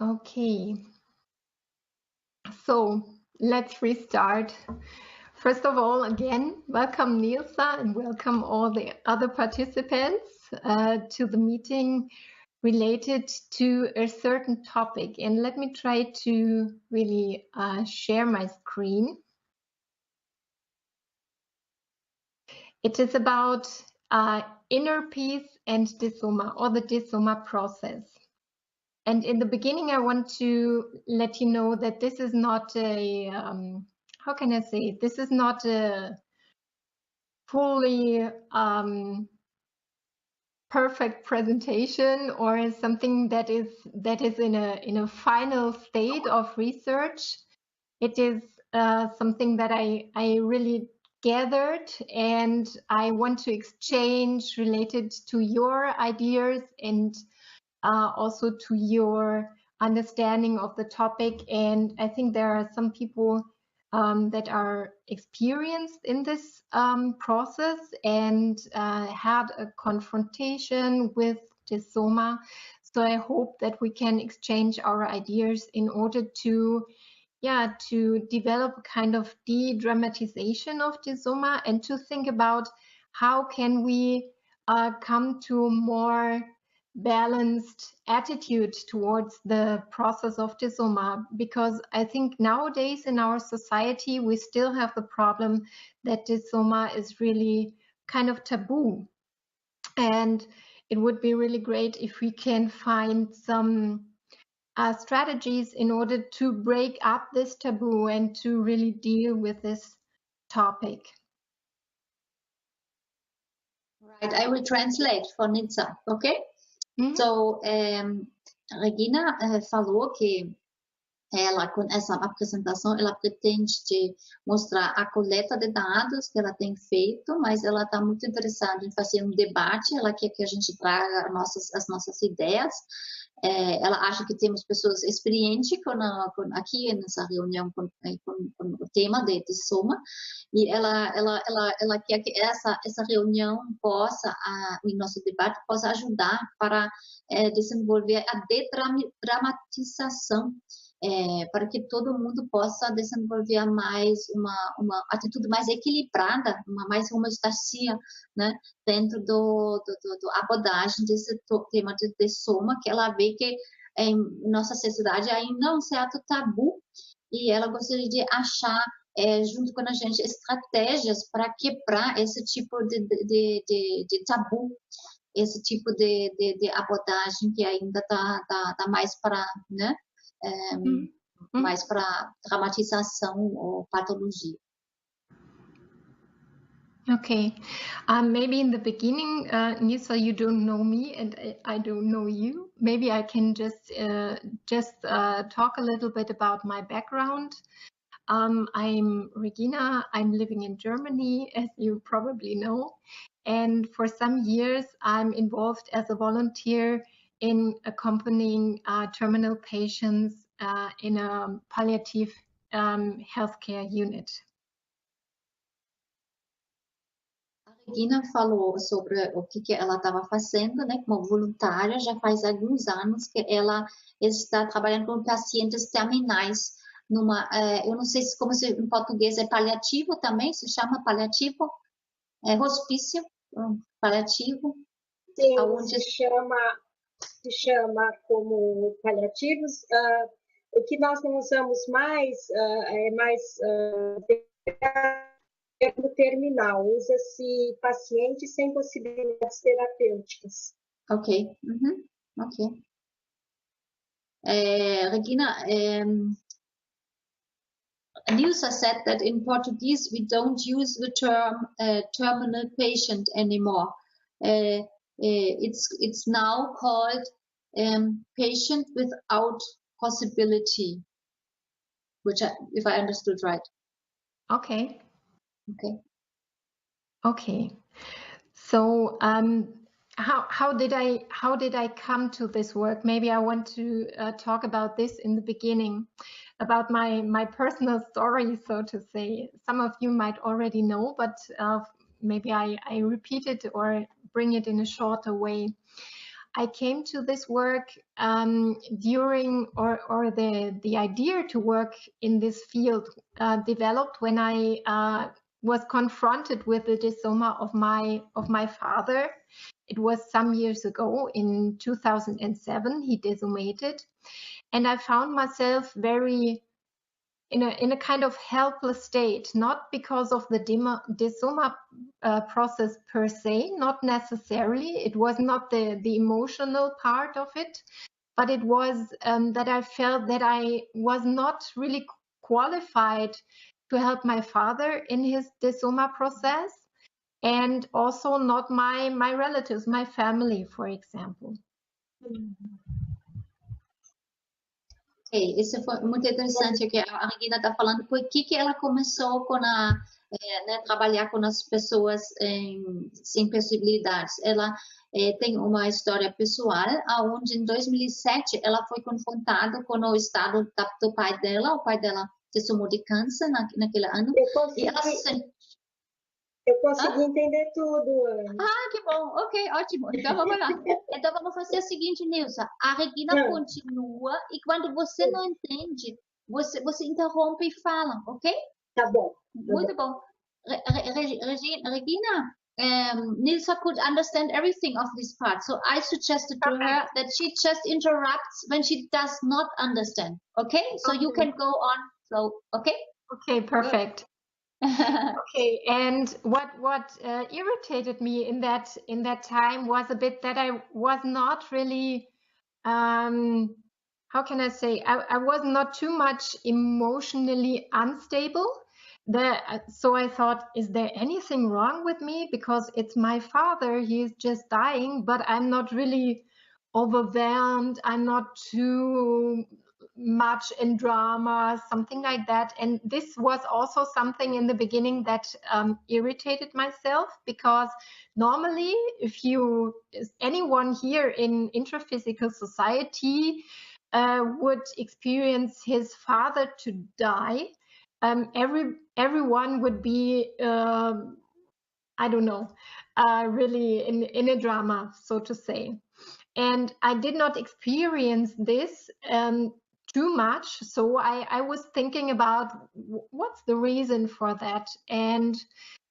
Okay, so let's restart. First of all, again, welcome Nilsa and welcome all the other participants to the meeting related to a certain topic. And let me try to really share my screen. It is about inner peace and Desoma, or the Desoma process. And in the beginning, I want to let you know that this is not a, how can I say it? This is not a fully perfect presentation or something that is in a final state of research. It is something that I really gathered, and I want to exchange related to your ideas and also to your understanding of the topic. And I think there are some people that are experienced in this process and had a confrontation with Desoma. So I hope that we can exchange our ideas in order to develop a kind of de-dramatization of Desoma and to think about how can we come to a more balanced attitude towards the process of Desoma, because I think nowadays in our society we still have the problem that Desoma is really kind of taboo, and it would be really great if we can find some strategies in order to break up this taboo and to really deal with this topic. Right, I will translate for Nitsa, okay? So, Regina falou que ela, com essa apresentação, ela pretende mostrar a coleta de dados que ela tem feito, mas ela está muito interessada em fazer um debate, ela quer que a gente traga as nossas ideias. Ela acha que temos pessoas experientes aqui nessa reunião com o tema de Desoma, e ela quer que essa reunião possa, o nosso debate possa ajudar para desenvolver a dedramatização, para que todo mundo possa desenvolver mais uma atitude mais equilibrada, mais homeostasia, né, dentro do abordagem desse tema de Desoma, que ela vê que em nossa sociedade ainda é um certo tabu, e ela gostaria de achar, junto com a gente, estratégias para quebrar esse tipo de tabu, esse tipo de abordagem que ainda tá mais para, né, mais para dramatização ou patologia. Okay, maybe in the beginning, Nisa, you don't know me and I don't know you. Maybe I can just talk a little bit about my background. I'm Regina. I'm living in Germany, as you probably know. And for some years, I'm involved as a volunteer in accompanying terminal patients in a palliative healthcare unit. A Regina falou sobre o que ela estava fazendo, né, como voluntária. Já faz alguns anos que ela está trabalhando com pacientes terminais numa, eu não sei como em português é paliativo também, se chama paliativo, hospício paliativo. Sim, se chama como paliativos. O que nós não usamos mais é mais termo terminal, usa-se paciente sem possibilidades terapêuticas. Ok, ok. Regina, Nilsa said that in Portuguese we don't use the term terminal patient anymore. It's now called patient without possibility, which if I understood right. Okay. Okay. Okay. So how did I come to this work? Maybe I want to talk about this in the beginning, about my personal story, so to say. Some of you might already know, but maybe I repeat it or bring it in a shorter way. I came to this work during, or the idea to work in this field developed when I was confronted with the desoma of my father. It was some years ago, in 2007, he desomated, and I found myself very in a kind of helpless state, not because of the desoma process per se, not necessarily. It was not the emotional part of it, but it was that I felt that I was not really qualified to help my father in his desoma process, and also not my relatives, my family, for example. Isso foi muito interessante que a Regina está falando, por que ela começou com trabalhar com as pessoas sem possibilidades. Ela tem uma história pessoal, onde em 2007 ela foi confrontada com o estado do pai dela. O pai dela desomou de câncer naquele ano. Eu consegui entender tudo, Ana. Ah, que bom. Ok, ótimo. Então vamos lá. Então vamos fazer o seguinte, Nilza. A Regina continua e quando você não entende, você interrompe e fala, ok? Tá bom. Muito bom. Regina, Nilza could understand everything of this part. So I suggested to her that she just interrupts when she does not understand. Okay? So you can go on flow. Okay? Okay, perfect. Okay, and what irritated me in that time was a bit that I was not really, how can I say, I was not too much emotionally unstable. So I thought, is there anything wrong with me? Because it's my father, he is just dying, but I'm not really overwhelmed. I'm not too much in drama, something like that. And this was also something in the beginning that irritated myself, because normally if anyone here in intraphysical society would experience his father to die, everyone would be I don't know, really in a drama, so to say. And I did not experience this too much, so I was thinking about what's the reason for that, and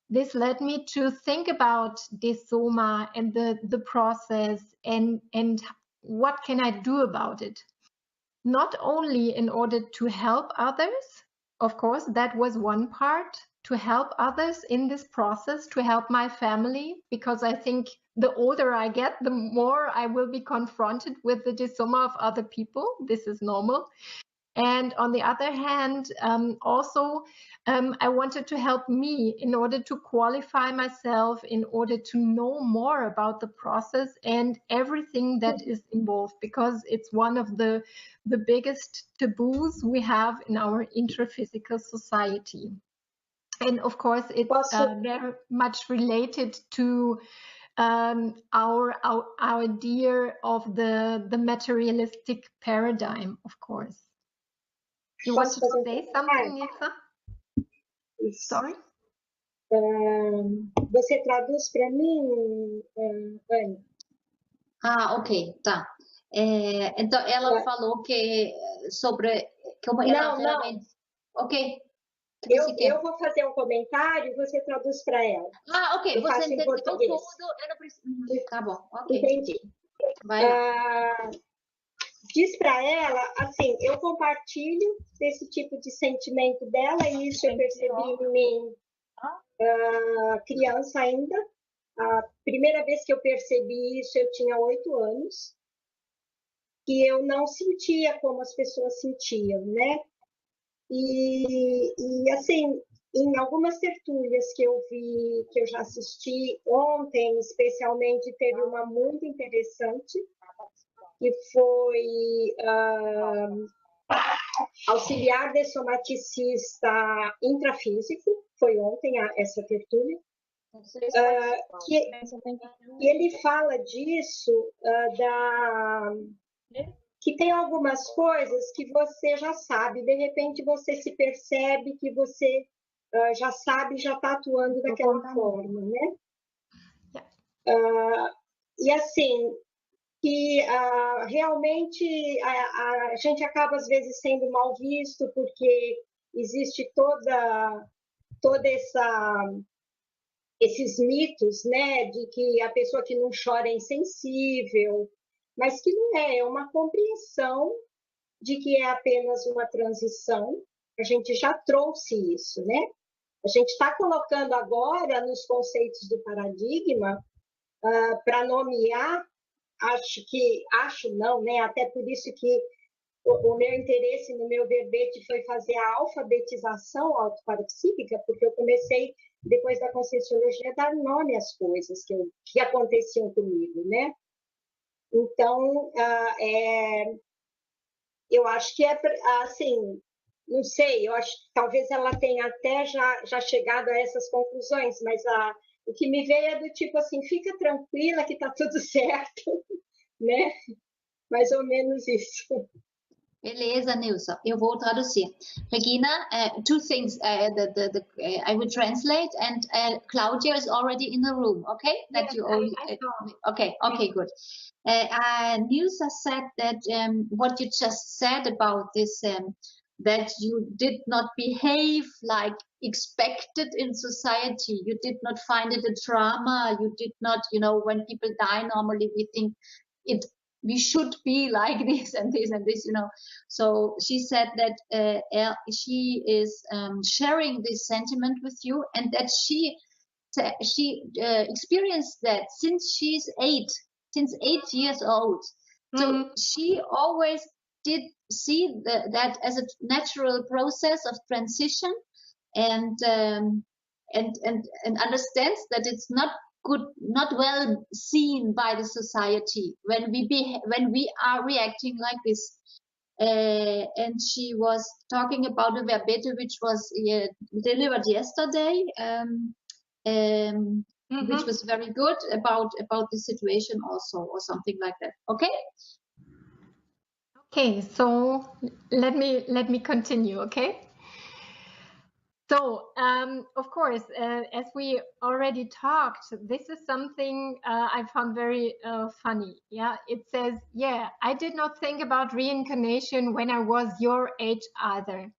this led me to think about desoma and the process and what can I do about it. Not only in order to help others, of course, that was one part, to help others in this process, to help my family, because I think the older I get, the more I will be confronted with the desoma of other people. This is normal. And on the other hand, also, I wanted to help me in order to qualify myself, in order to know more about the process and everything that is involved, because it's one of the biggest taboos we have in our intraphysical society. And of course, it's very much related to our idea of the materialistic paradigm, of course. You want to say something, Nilza? Sorry? Você traduz para mim, Ana? Ok, tá. Então, ela falou que sobre como ela realmente... Ok. Eu vou fazer um comentário e você traduz para ela. Ok. Você entendeu tudo? Eu não preciso... Tá bom, ok. Entendi. Vai lá. Diz para ela, assim, eu compartilho desse tipo de sentimento dela, e isso eu percebi em mim criança ainda. A primeira vez que eu percebi isso, eu tinha 8 anos, que eu não sentia como as pessoas sentiam, né? E assim, em algumas tertúlias que eu vi, que eu já assisti ontem, especialmente, teve uma muito interessante, que foi auxiliar dessomaticista intrafísico, foi ontem essa tertúlia, que ele fala disso, que tem algumas coisas que você já sabe, de repente você se percebe que você já sabe, já está atuando daquela forma, né? E assim, que realmente a gente acaba, às vezes, sendo mal visto, porque existe toda esses mitos, né, de que a pessoa que não chora é insensível, mas que não é uma compreensão de que é apenas uma transição. A gente já trouxe isso, né? A gente está colocando agora nos conceitos do paradigma para nomear, acho não, né? Até por isso que o meu interesse no meu verbete foi fazer a alfabetização autoparapsíquica, porque eu comecei, depois da Conscienciologia, a dar nome às coisas que aconteciam comigo, né? Então, eu acho que assim, não sei, eu acho que talvez ela tenha até já chegado a essas conclusões, mas o que me veio é do tipo assim, fica tranquila que está tudo certo, né? Mais ou menos isso. Beleza, Nilson. Eu vou traduzir. Regina, two things. I will translate, and Claudia is already in the room. Okay, that yes, you only. I saw. Okay, good. Nilsa said that what you just said about this, that you did not behave like expected in society. You did not find it a drama. You did not, when people die, normally we think we should be like this and this and this, So she said that she is sharing this sentiment with you, and that she experienced that since she's 8 years old. So she always did see that as a natural process of transition, and understands that it's not good, not well seen by the society when we are reacting like this. And she was talking about a verbete which was delivered yesterday, which was very good about the situation also, or something like that. Okay, so let me continue. Okay. So, of course, as we already talked, this is something I found very funny. Yeah, it says, yeah, I did not think about reincarnation when I was your age either.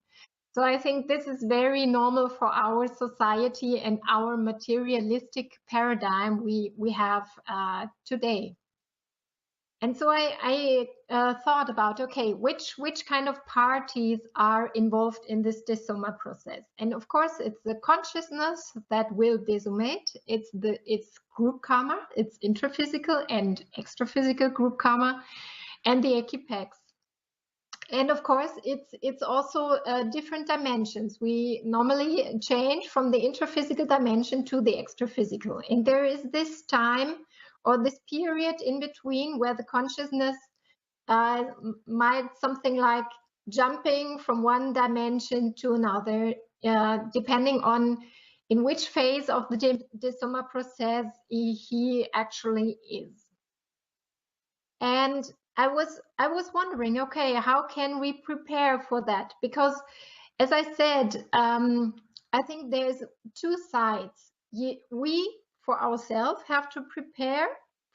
So I think this is very normal for our society and our materialistic paradigm we have today. And so I thought about, okay, which kind of parties are involved in this desoma process? And of course, it's the consciousness that will desomate. It's group karma, it's intraphysical and extraphysical group karma, and the equipex. And of course, it's also different dimensions. We normally change from the intraphysical dimension to the extraphysical, and there is this time or this period in between where the consciousness might something like jumping from one dimension to another, depending on in which phase of the desoma process he actually is. And I was wondering, okay, how can we prepare for that? Because, as I said, I think there's two sides. We, for ourselves, have to prepare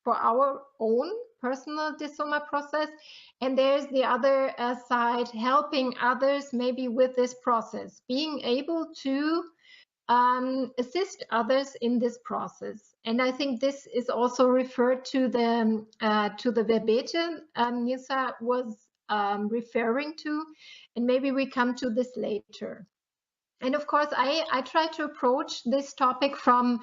for our own personal desoma process, and there's the other side, helping others maybe with this process, being able to assist others in this process. And I think this is also referred to the verbete Nilsa was referring to, and maybe we come to this later. And of course, I try to approach this topic from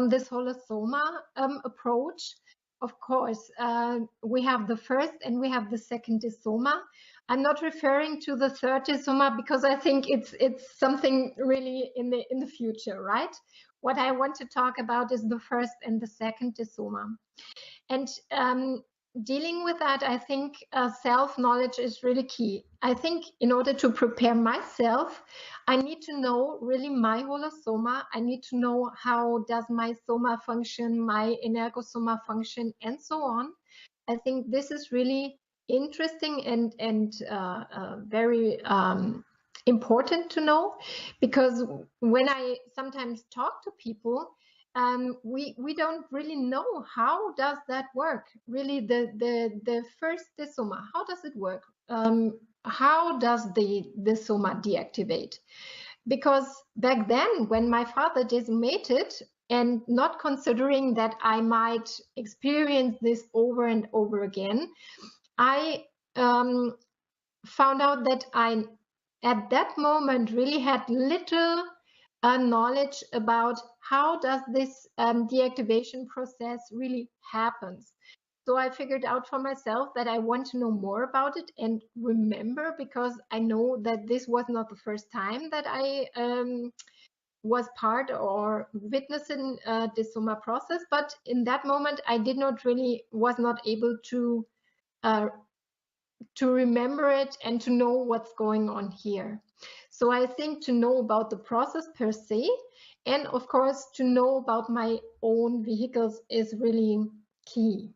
this holosoma approach. Of course, we have the first and we have the second desoma. I'm not referring to the third desoma because I think it's something really in the future, right? What I want to talk about is the first and the second desoma. And dealing with that, I think self-knowledge is really key. I think in order to prepare myself, I need to know really my holosoma. I need to know how does my soma function, my energosoma function, and so on. I think this is really interesting and very important to know, because when I sometimes talk to people, we don't really know how does that work. Really, the first desoma, how does it work? How does the desoma deactivate? Because back then, when my father desomated, and not considering that I might experience this over and over again, I found out that I, at that moment, really had little knowledge about how does this deactivation process really happens. So I figured out for myself that I want to know more about it and remember, because I know that this was not the first time that I was part or witnessing the desoma process, but in that moment I was not able to remember it and to know what's going on here. So I think to know about the process per se, and of course to know about my own vehicles is really key.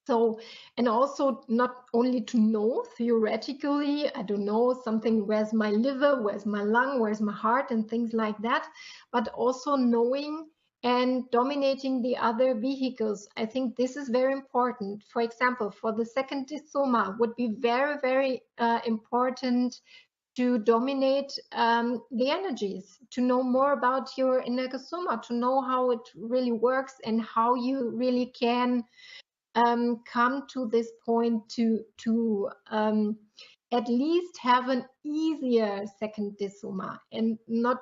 So, and also not only to know theoretically, I don't know, something, where's my liver, where's my lung, where's my heart, and things like that, but also knowing and dominating the other vehicles. I think this is very important. For example, for the second desoma would be very, very important to dominate the energies, to know more about your energosoma, to know how it really works and how you really can come to this point to at least have an easier second desoma and not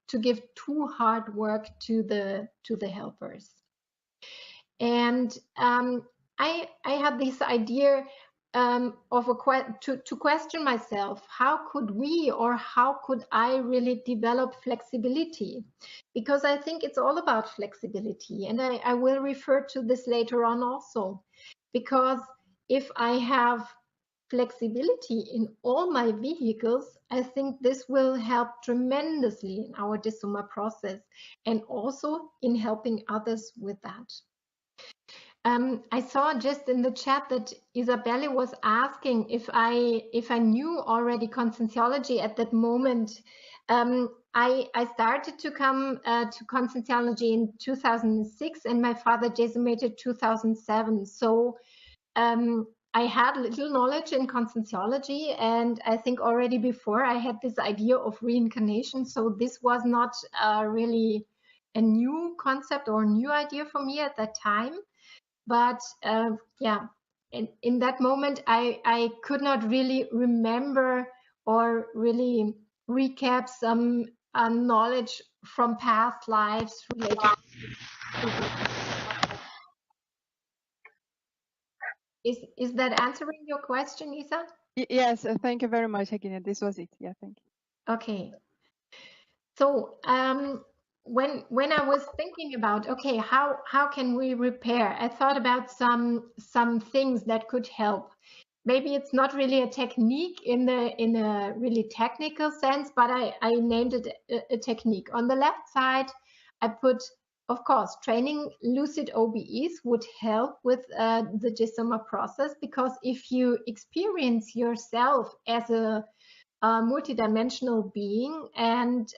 to give too hard work to the helpers. And I had this idea to question myself, how could we, or how could I really develop flexibility? Because I think it's all about flexibility, and I will refer to this later on also, because if I have flexibility in all my vehicles, I think this will help tremendously in our desoma process and also in helping others with that. I saw just in the chat that Isabelle was asking if I knew already conscienciology at that moment. I started to come to conscienciology in 2006, and my father desomated 2007. So I had little knowledge in conscienciology, and I think already before I had this idea of reincarnation. So this was not really a new concept or a new idea for me at that time. But yeah, in that moment, I could not really remember or really recap some knowledge from past lives related to this. Is that answering your question, Isa? Yes, thank you very much, Regina. This was it. Yeah, thank you. Okay. So when I was thinking about, okay, how can we repair, I thought about some things that could help. Maybe it's not really a technique in a really technical sense, but I named it a technique. On the left side, I put, of course, training lucid OBEs would help with the desoma process, because if you experience yourself as a multidimensional being, and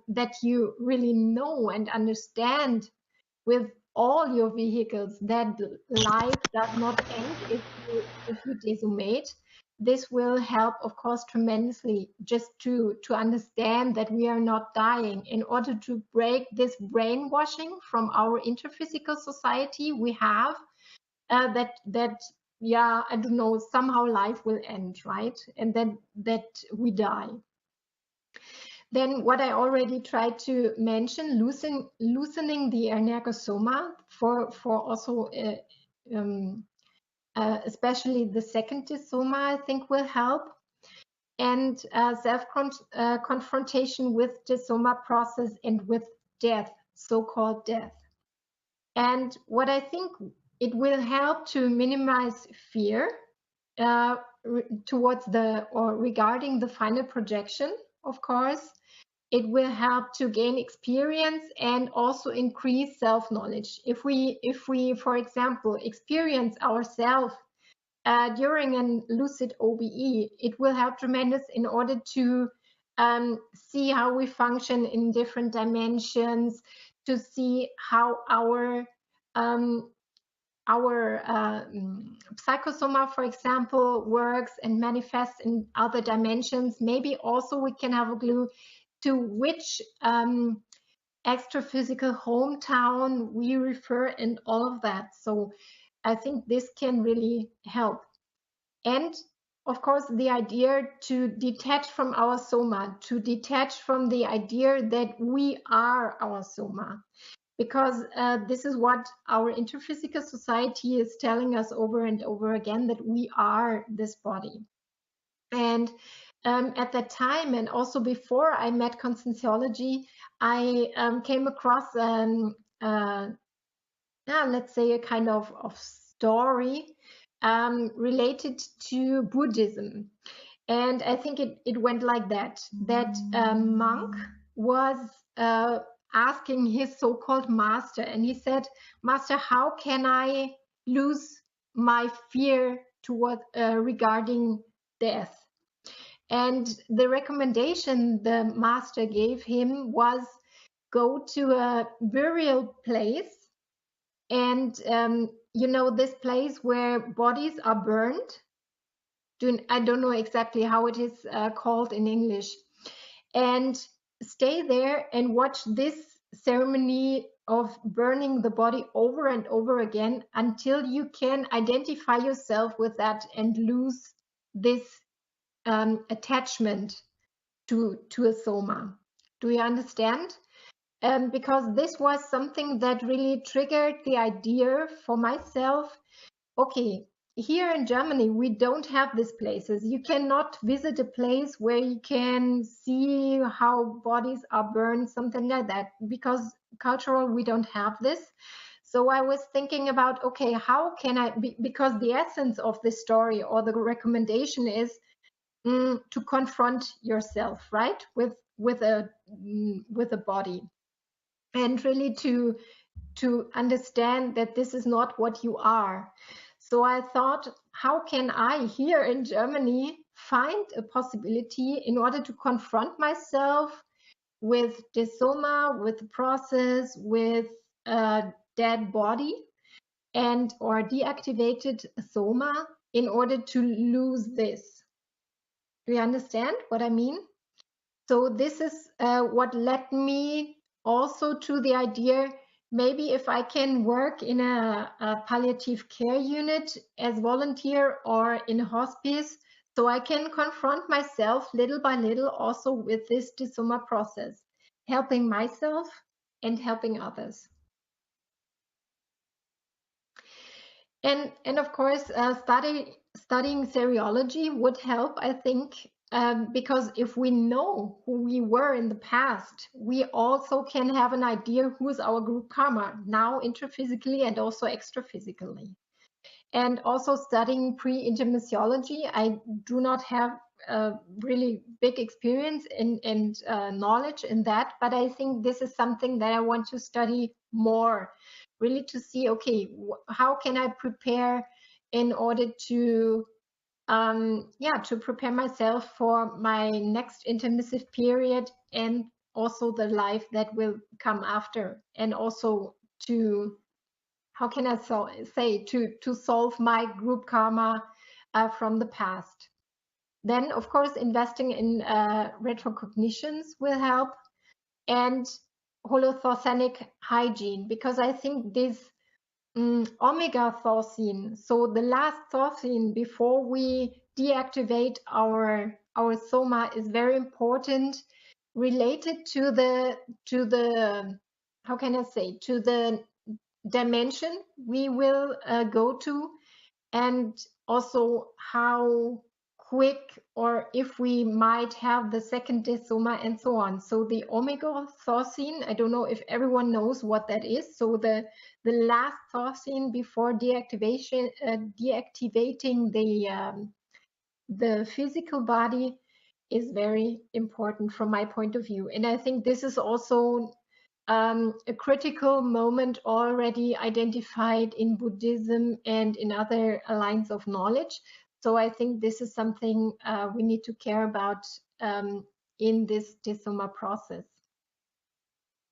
that you really know and understand with all your vehicles that life does not end if you desomate, this will help, of course, tremendously, just to understand that we are not dying. In order to break this brainwashing from our interphysical society, we have that yeah, I don't know, somehow life will end, right? And then that we die. Then what I already tried to mention, loosening the energosoma for also especially the second desoma, I think will help. And self-confrontation with desoma process and with death, so-called death. And what I think it will help to minimize fear towards regarding the final projection, of course. It will help to gain experience and also increase self-knowledge. If we, for example, experience ourselves during a lucid OBE, it will help tremendous in order to see how we function in different dimensions, to see how our psychosoma, for example, works and manifests in other dimensions. Maybe also we can have a clue to which extra-physical hometown we refer and all of that. So I think this can really help. And of course, the idea to detach from our soma, to detach from the idea that we are our soma. Because this is what our interphysical society is telling us over and over again, that we are this body. And at that time, and also before I met conscienciology, I came across, let's say, a kind of story related to Buddhism. And I think it went like that a monk was asking his so-called master, and he said, "Master, how can I lose my fear toward regarding death?" And the recommendation the master gave him was, go to a burial place, and you know, this place where bodies are burned. I don't know exactly how it is called in English. And stay there and watch this ceremony of burning the body over and over again until you can identify yourself with that and lose this attachment to a soma. Do you understand? Because this was something that really triggered the idea for myself. Okay, here in Germany, we don't have these places. You cannot visit a place where you can see how bodies are burned, something like that, because cultural, we don't have this. So I was thinking about, okay, how can I, because the essence of this story or the recommendation is to confront yourself, right, with a body, and really to understand that this is not what you are. So I thought, how can I here in Germany find a possibility in order to confront myself with Desoma, with the process, with a dead body and or deactivated soma, in order to lose this? Do you understand what I mean? So this is what led me also to the idea, maybe if I can work in a palliative care unit as volunteer or in a hospice, so I can confront myself little by little also with this Desoma process, helping myself and helping others. And of course, studying seriology would help, I think, because if we know who we were in the past, we also can have an idea who is our group karma now, intraphysically and also extraphysically. And also studying pre-intermissiology, I do not have a really big experience and knowledge in that, but I think this is something that I want to study more, really to see, okay, how can I prepare in order to to prepare myself for my next intermissive period, and also the life that will come after, and also to, how can I say, to solve my group karma from the past. Then, of course, investing in retrocognitions will help, and holothorcenic hygiene, because I think this omega thorcine, so the last thorcine before we deactivate our soma, is very important, related to the how can I say, to the dimension we will go to, and also how quick, or if we might have the second desoma, and so on. So the omega thorcine, I don't know if everyone knows what that is. So the last thorcine before deactivation, deactivating the physical body, is very important from my point of view. And I think this is also a critical moment already identified in Buddhism and in other lines of knowledge. So I think this is something we need to care about in this Desoma process.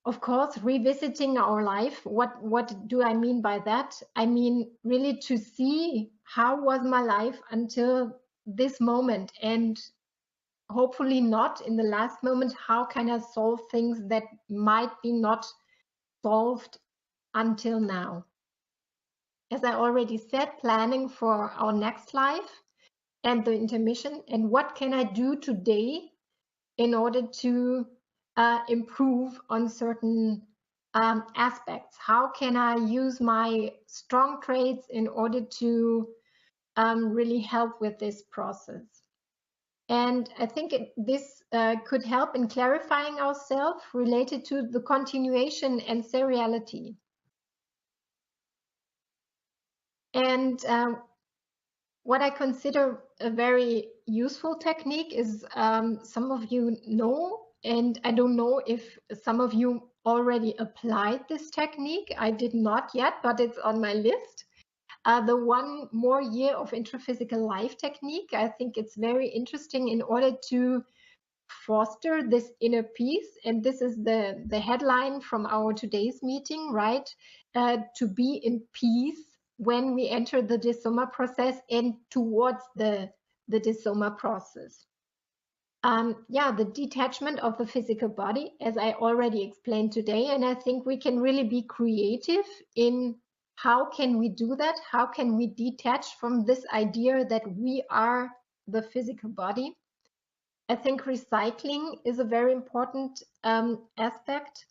of course, revisiting our life. What do I mean by that? I mean really to see how was my life until this moment, and hopefully not in the last moment, how can I solve things that might be not solved until now. As I already said, planning for our next life and the intermission, and what can I do today in order to improve on certain aspects. How can I use my strong traits in order to really help with this process? And I think this could help in clarifying ourselves related to the continuation and seriality. And what I consider a very useful technique is, some of you know, and I don't know if some of you already applied this technique. I did not yet, but it's on my list. The 1 more year of intraphysical life technique. I think it's very interesting in order to foster this inner peace. And this is the headline from our today's meeting, right? To be in peace when we enter the Desoma process and towards the Desoma process. Yeah, the detachment of the physical body, as I already explained today, and I think we can really be creative in how can we do that? How can we detach from this idea that we are the physical body? I think recycling is a very important aspect.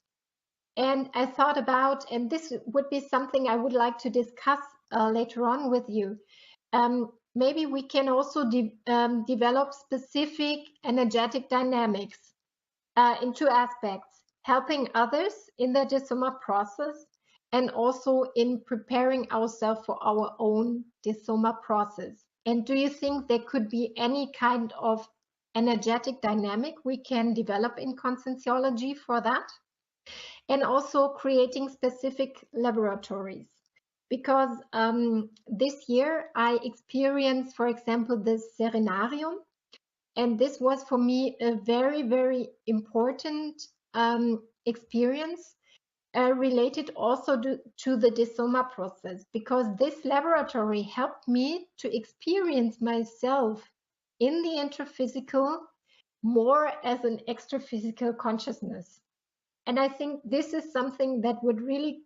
And I thought about, and this would be something I would like to discuss later on with you. Maybe we can also develop specific energetic dynamics in 2 aspects, helping others in the Desoma process and also in preparing ourselves for our own Desoma process. And do you think there could be any kind of energetic dynamic we can develop in conscienciology for that? And also creating specific laboratories. Because this year I experienced, for example, the Serenarium. And this was for me a very, very important experience related also to the Desoma process, because this laboratory helped me to experience myself in the intraphysical more as an extraphysical consciousness. And I think this is something that would be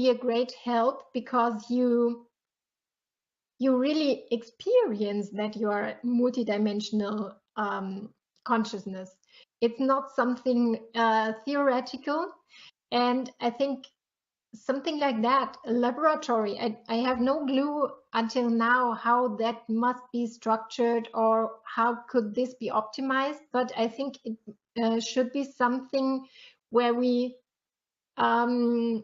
a great help, because you really experience that you are multidimensional consciousness. It's not something theoretical. And I think something like that, a laboratory, I have no clue until now how that must be structured or how could this be optimized, but I think it should be something where we have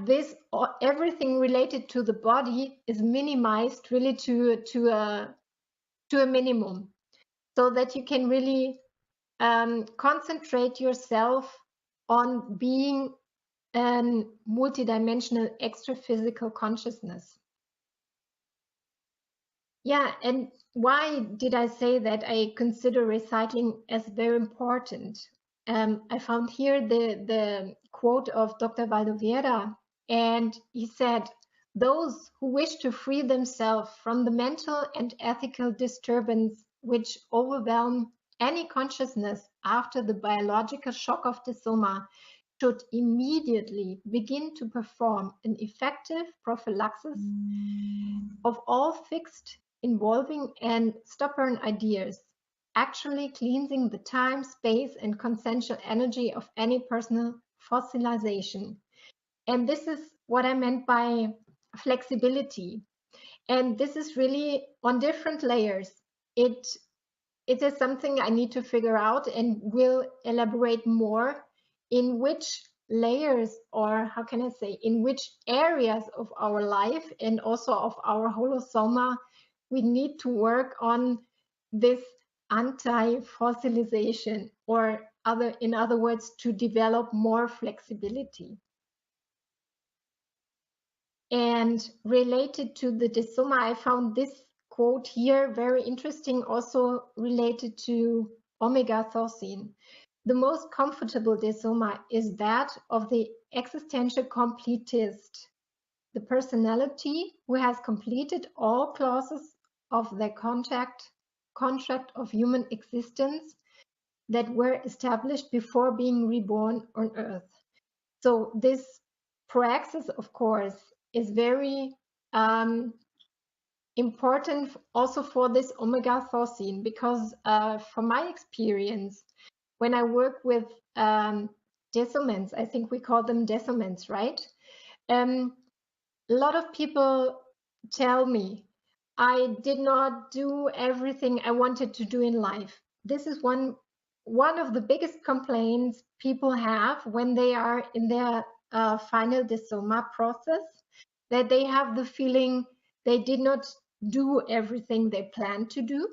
this, or everything related to the body is minimized really to a minimum, so that you can really concentrate yourself on being a multidimensional extraphysical consciousness. Yeah, and why did I say that I consider recycling as very important? I found here the quote of Dr. Valdovera, and he said, "Those who wish to free themselves from the mental and ethical disturbance which overwhelm any consciousness after the biological shock of Desoma should immediately begin to perform an effective prophylaxis of all fixed, involving and stubborn ideas, actually cleansing the time, space, and consensual energy of any personal fossilization." And this is what I meant by flexibility. And this is really on different layers. It is something I need to figure out and will elaborate more in which layers, or how can I say, in which areas of our life and also of our holosoma we need to work on this anti-fossilization, or in other words, to develop more flexibility. And related to the Desoma, I found this quote here very interesting, also related to omega-thorcine. the most comfortable desoma is that of the existential completist, the personality who has completed all clauses of their contract of human existence that were established before being reborn on Earth. So this praxis, of course, is very important also for this omega thosine, because from my experience, when I work with desomants, I think we call them desomants, right? A lot of people tell me I did not do everything I wanted to do in life. This is one of the biggest complaints people have when they are in their final desoma process, that they have the feeling they did not do everything they planned to do.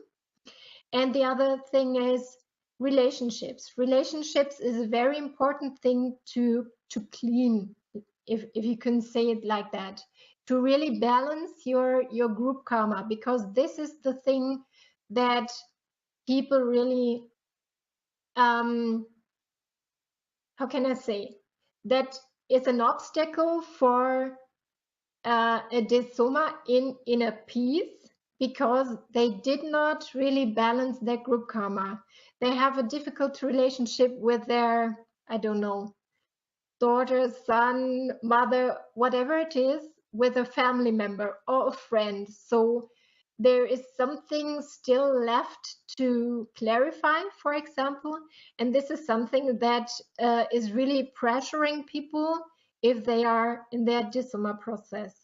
And the other thing is relationships. Relationships is a very important thing to clean, if you can say it like that, to really balance your group karma, because this is the thing that people really, how can I say, that is an obstacle for a desoma in a peace, because they did not really balance their group karma. They have a difficult relationship with their, I don't know, daughter, son, mother, whatever it is, with a family member or a friend. So there is something still left to clarify, for example, and this is something that is really pressuring people if they are in their desoma process.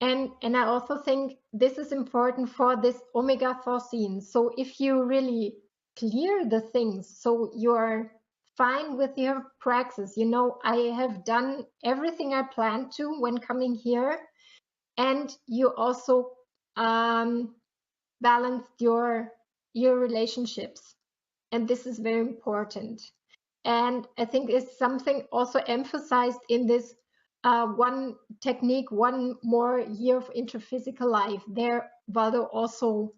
And I also think this is important for this omega thosine. So if you really clear the things, so you're fine with your praxis, you know, I have done everything I planned to when coming here, and you also balanced your relationships, and this is very important. And I think it's something also emphasized in this one technique, one more year of interphysical life. There, Waldo also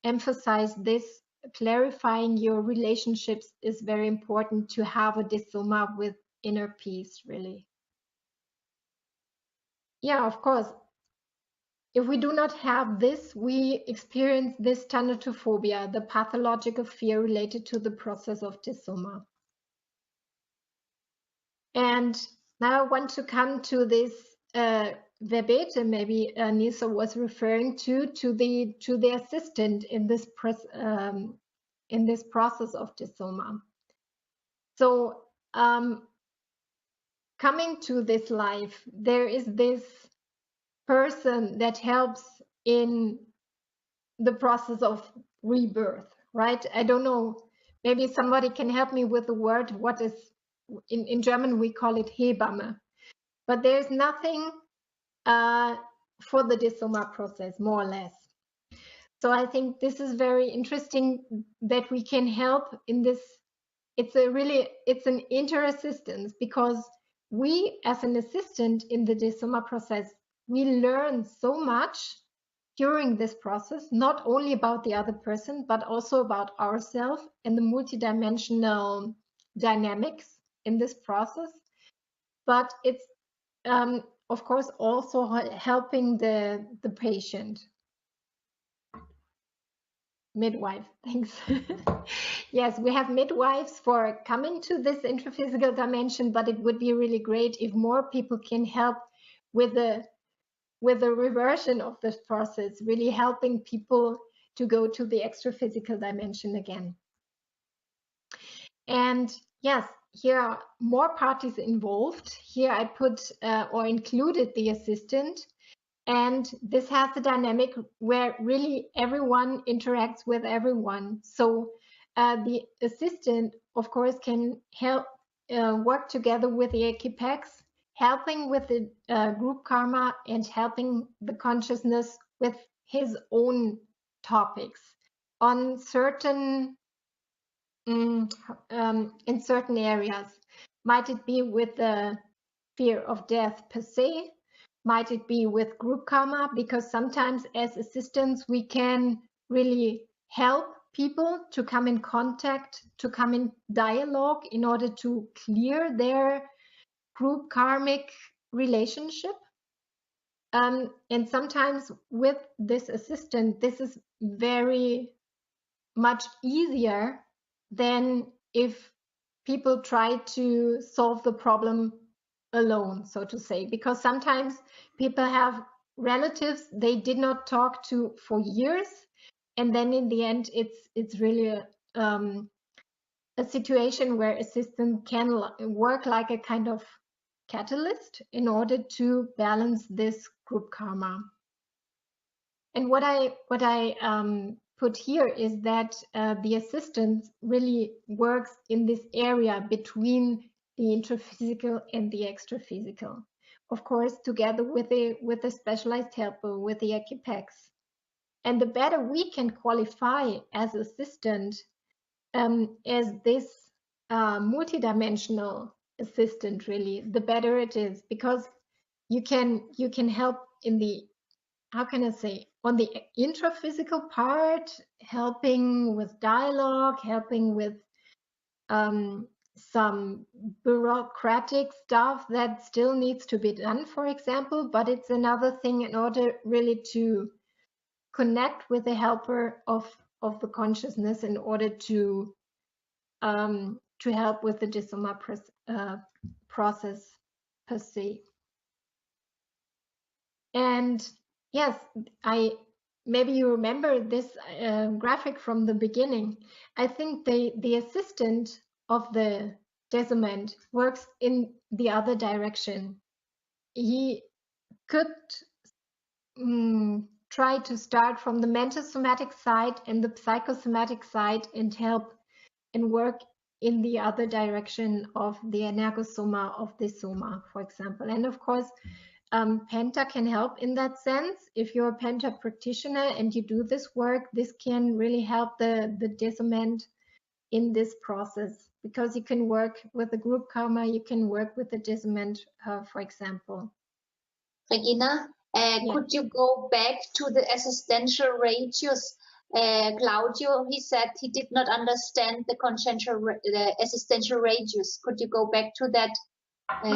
emphasized this, clarifying your relationships is very important to have a desoma with inner peace, really. Yeah, of course. If we do not have this, we experience this thanatophobia, the pathological fear related to the process of desoma. And now I want to come to this verbete, maybe Nisa was referring to the assistant in this process of desoma. So coming to this life, there is this person that helps in the process of rebirth, right? I don't know, maybe somebody can help me with the word. What is, in German we call it Hebamme, but there's nothing for the desoma process, more or less. So I think this is very interesting that we can help in this. It's an interassistance, because we as an assistant in the desoma process, we learn so much during this process, not only about the other person, but also about ourselves and the multidimensional dynamics in this process. But it's of course also helping the patient. Midwife, thanks. Yes, we have midwives for coming to this intraphysical dimension, but it would be really great if more people can help with the reversion of this process, really helping people to go to the extraphysical dimension again. And yes, here are more parties involved. Here I put or included the assistant. And this has a dynamic where really everyone interacts with everyone. So the assistant, of course, can help work together with the archipels, helping with the group karma and helping the consciousness with his own topics on certain, in certain areas. Might it be with the fear of death per se? Might it be with group karma? Because sometimes as assistants, we can really help people to come in contact, to come in dialogue in order to clear their group karmic relationship. And sometimes with this assistant, this is very much easier than if people try to solve the problem alone, so to say, because sometimes people have relatives they did not talk to for years, and then in the end it's really a situation where assistant can work like a kind of catalyst in order to balance this group karma. And what I put here is that the assistant really works in this area between the intraphysical and the extraphysical, of course, together with a specialized helper, with the archipeks. And the better we can qualify as assistant, as this multidimensional assistant, really, the better it is, because you can help in the, how can I say, on the intraphysical part, helping with dialogue, helping with some bureaucratic stuff that still needs to be done, for example, but it's another thing in order really to connect with the helper of the consciousness in order to help with the Desoma process per se. And yes, maybe you remember this graphic from the beginning. I think the assistant of the Desomant works in the other direction. He could try to start from the mental somatic side and the psychosomatic side and help and work in the other direction of the energosoma of the soma, for example. And of course, Penta can help in that sense. If you're a Penta practitioner and you do this work, this can really help the Desomant in this process, because you can work with the group karma, you can work with the Desomant, for example. Regina, could you go back to the existential radius? Claudio, he said he did not understand the existential radius. Could you go back to that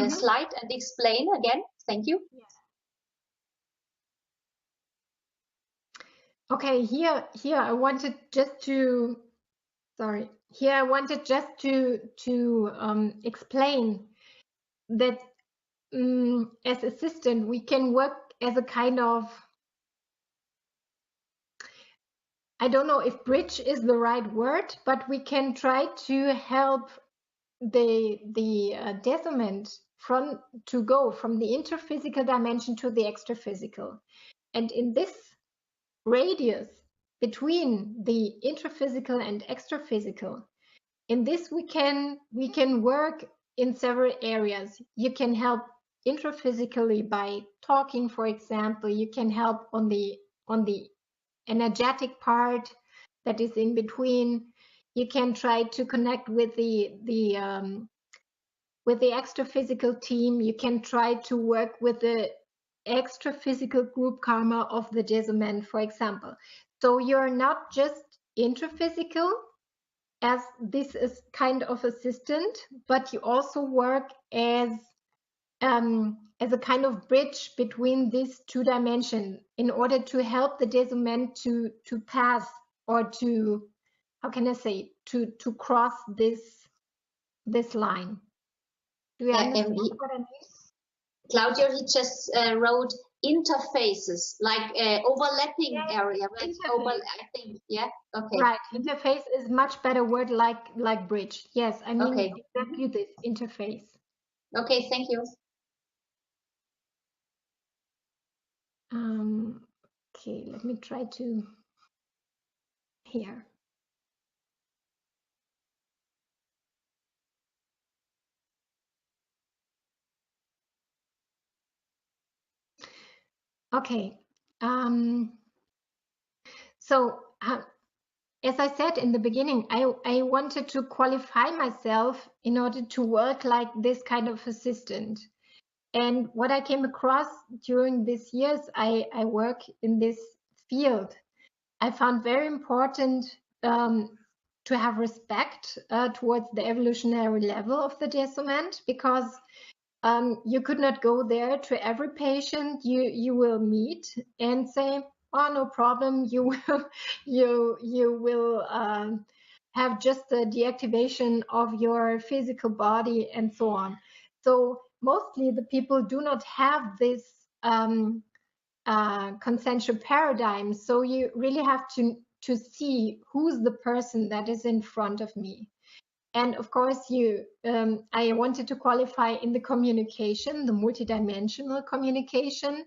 slide and explain again? Thank you. Yes. Okay, here I wanted just to, sorry, here I wanted just to explain that as assistant we can work as a kind of, I don't know if bridge is the right word, but we can try to help the Desomant to go from the interphysical dimension to the extraphysical. And in this radius between the intraphysical and extraphysical, in this we can work in several areas. You can help intraphysically by talking, for example. You can help on the energetic part that is in between. You can try to connect with the extraphysical team. You can try to work with the extraphysical group karma of the Desomant, for example. So you're not just intraphysical, as this is kind of assistant, but you also work as a kind of bridge between these two dimensions in order to help the Desomant to pass, or to, how can I say, to cross this line. Do you understand what I mean? Claudio, he just wrote interfaces, like overlapping area. Right? I think, yeah. Okay. Right. Interface is much better word, like bridge. Yes, I mean exactly this, interface. Okay, thank you. Okay, let me try to here. Okay. So as I said in the beginning, I wanted to qualify myself in order to work like this kind of assistant. And what I came across during these years I work in this field, I found very important to have respect towards the evolutionary level of the Desoma, because you could not go there to every patient you will meet and say, oh, no problem, you will have just the deactivation of your physical body and so on. So mostly the people do not have this consensual paradigm. So you really have to see who's the person that is in front of me. And of course, I wanted to qualify in the communication, the multidimensional communication.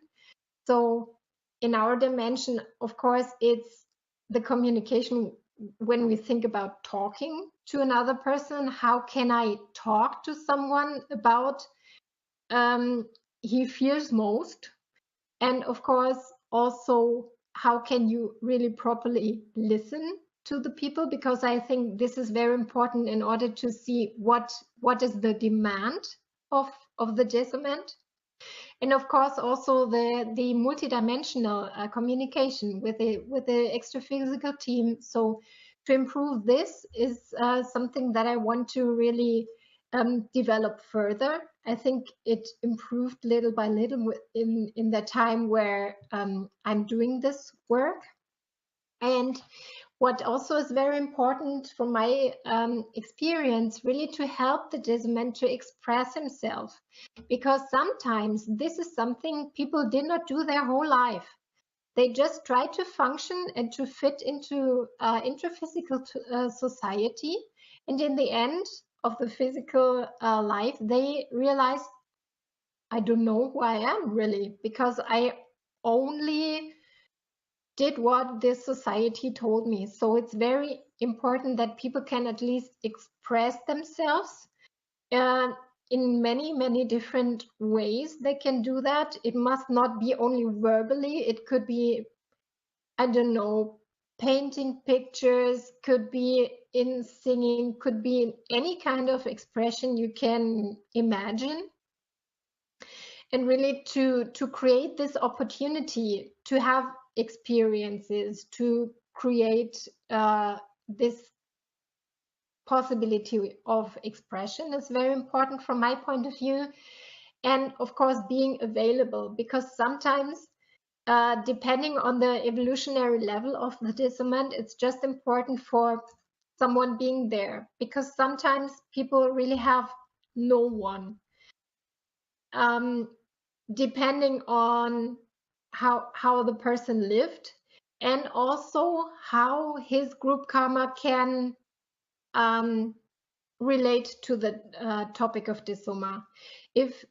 So in our dimension, of course, it's the communication when we think about talking to another person. How can I talk to someone about he fears most? And of course, also, how can you really properly listen to the people? Because I think this is very important in order to see what is the demand of the Desoma. And of course, also the multidimensional communication with the extra-physical team. So to improve this is something that I want to really develop further. I think it improved little by little in the time where I'm doing this work. And what also is very important from my experience, really to help the Desoma to express himself, because sometimes this is something people did not do their whole life. They just try to function and to fit into intraphysical society, and in the end of the physical life, they realize, I don't know who I am really, because I only did what this society told me. So it's very important that people can at least express themselves in many different ways. They can do that. It must not be only verbally. It could be, I don't know, painting pictures, could be in singing, could be in any kind of expression you can imagine. And really to create this opportunity to have experiences, to create this possibility of expression is very important from my point of view. And of course, being available, because sometimes depending on the evolutionary level of the Desoma, it's just important for someone being there, because sometimes people really have no one. Depending on how the person lived, and also how his group karma can relate to the topic of Desoma. If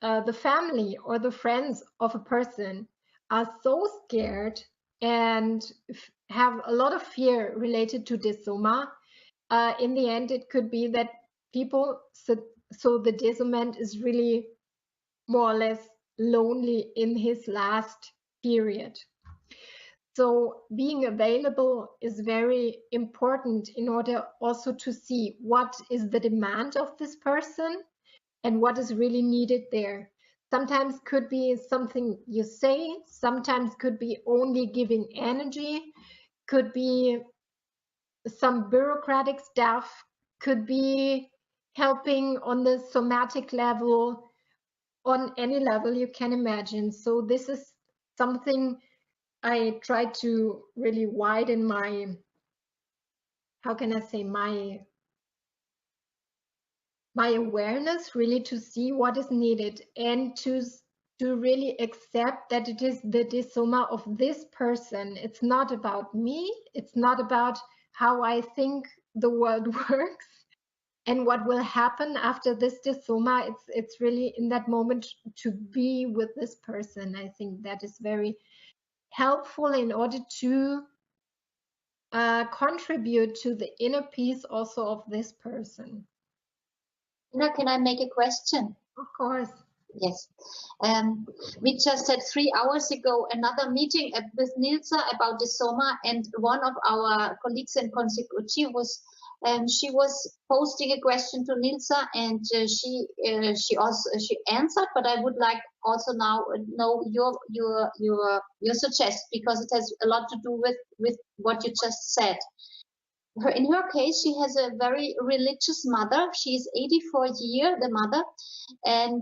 the family or the friends of a person are so scared and have a lot of fear related to Desoma, in the end it could be that people, so the Desoma is really more or less lonely in his last period. So being available is very important in order also to see what is the demand of this person and what is really needed there. Sometimes could be something you say, sometimes could be only giving energy, could be some bureaucratic stuff, could be helping on the somatic level, on any level you can imagine. So this is something I try to really widen my, how can I say, my awareness, really to see what is needed and to really accept that it is the Desoma of this person. It's not about me. It's not about how I think the world works and what will happen after this Desoma. It's really in that moment to be with this person. I think that is very helpful in order to contribute to the inner peace also of this person. Now, can I make a question? Of course. Yes. We just had 3 hours ago another meeting with Nilsa about Desoma, and one of our colleagues in Consecutive was she was posting a question to Nilsa, and she answered. But I would like also now know your suggest, because it has a lot to do with what you just said. in her case, she has a very religious mother. She is 84 years, the mother, and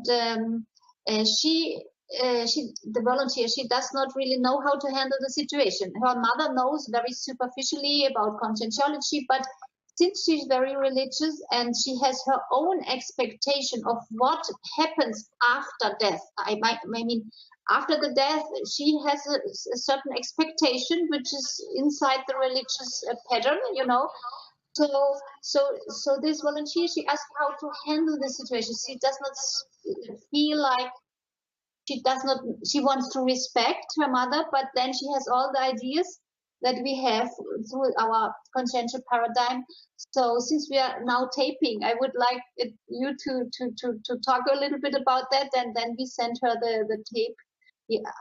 the volunteer, she does not really know how to handle the situation. Her mother knows very superficially about conscientiology, but since she's very religious and she has her own expectation of what happens after death, I mean, after the death, she has a certain expectation which is inside the religious pattern, you know. So this volunteer, she asked how to handle the situation. She does not feel like she wants to respect her mother, but then she has all the ideas that we have through our consciential paradigm. So since we are now taping, I would like you to talk a little bit about that, and then we send her the tape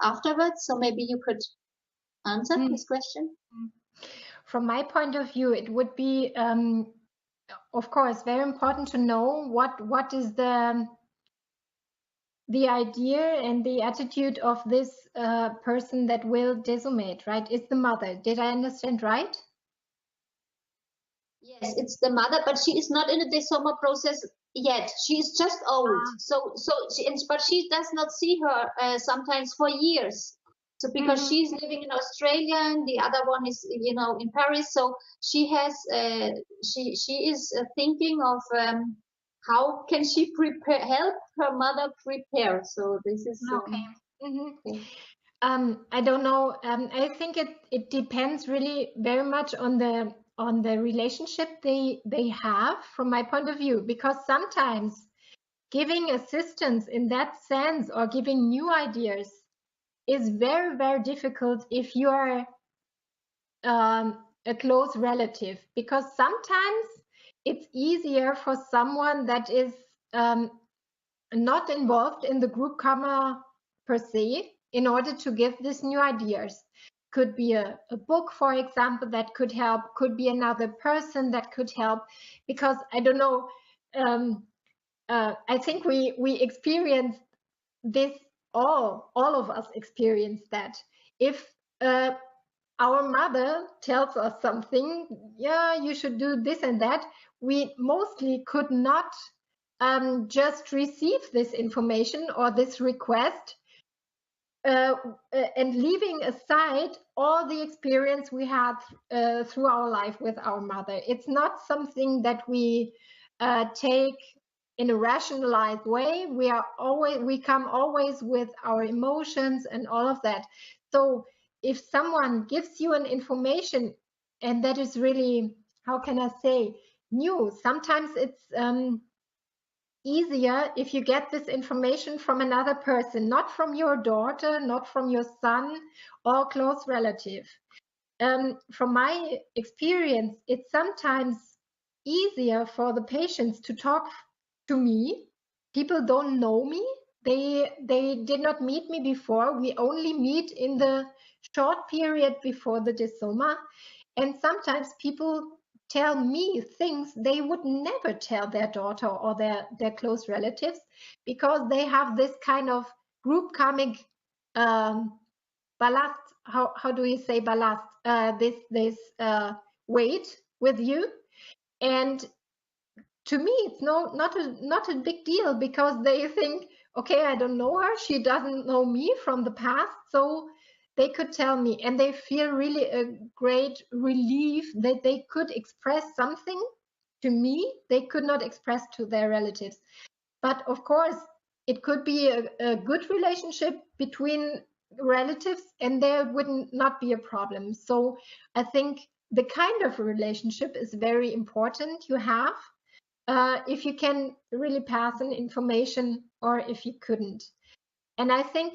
afterwards. So maybe you could answer this question. From my point of view, it would be, of course, very important to know what is the idea and the attitude of this person that will desomate, right? It's the mother. Did I understand right? Yes, it's the mother, but she is not in the desoma process yet. She is just old. But she does not see her sometimes for years. So because she's living in Australia and the other one is, you know, in Paris. So she has, she is thinking of how can she help her mother prepare. So this is okay. Okay. I don't know. I think it depends really very much on the relationship they have, from my point of view, because sometimes giving assistance in that sense or giving new ideas is very, very difficult if you are a close relative, because sometimes it's easier for someone that is not involved in the group karma per se in order to give these new ideas. Could be a book, for example, that could help, could be another person that could help, because I don't know, I think we experience this, all of us experience that. If our mother tells us something, yeah, you should do this and that, we mostly could not just receive this information or this request and leaving aside all the experience we had through our life with our mother. It's not something that we take in a rationalized way. We come always with our emotions and all of that. So if someone gives you an information and that is really, how can I say, new, sometimes it's easier if you get this information from another person, not from your daughter, not from your son or close relative. From my experience, it's sometimes easier for the patients to talk to me. People don't know me. They did not meet me before. We only meet in the short period before the desoma. And sometimes people tell me things they would never tell their daughter or their close relatives, because they have this kind of group karmic ballast. How do you say ballast? This weight with you. And to me, it's not a big deal, because they think, okay, I don't know her, she doesn't know me from the past, so they could tell me, and they feel really a great relief that they could express something to me they could not express to their relatives. But of course, it could be a good relationship between relatives and there would not be a problem. So I think the kind of relationship is very important you have, if you can really pass an information or if you couldn't. And I think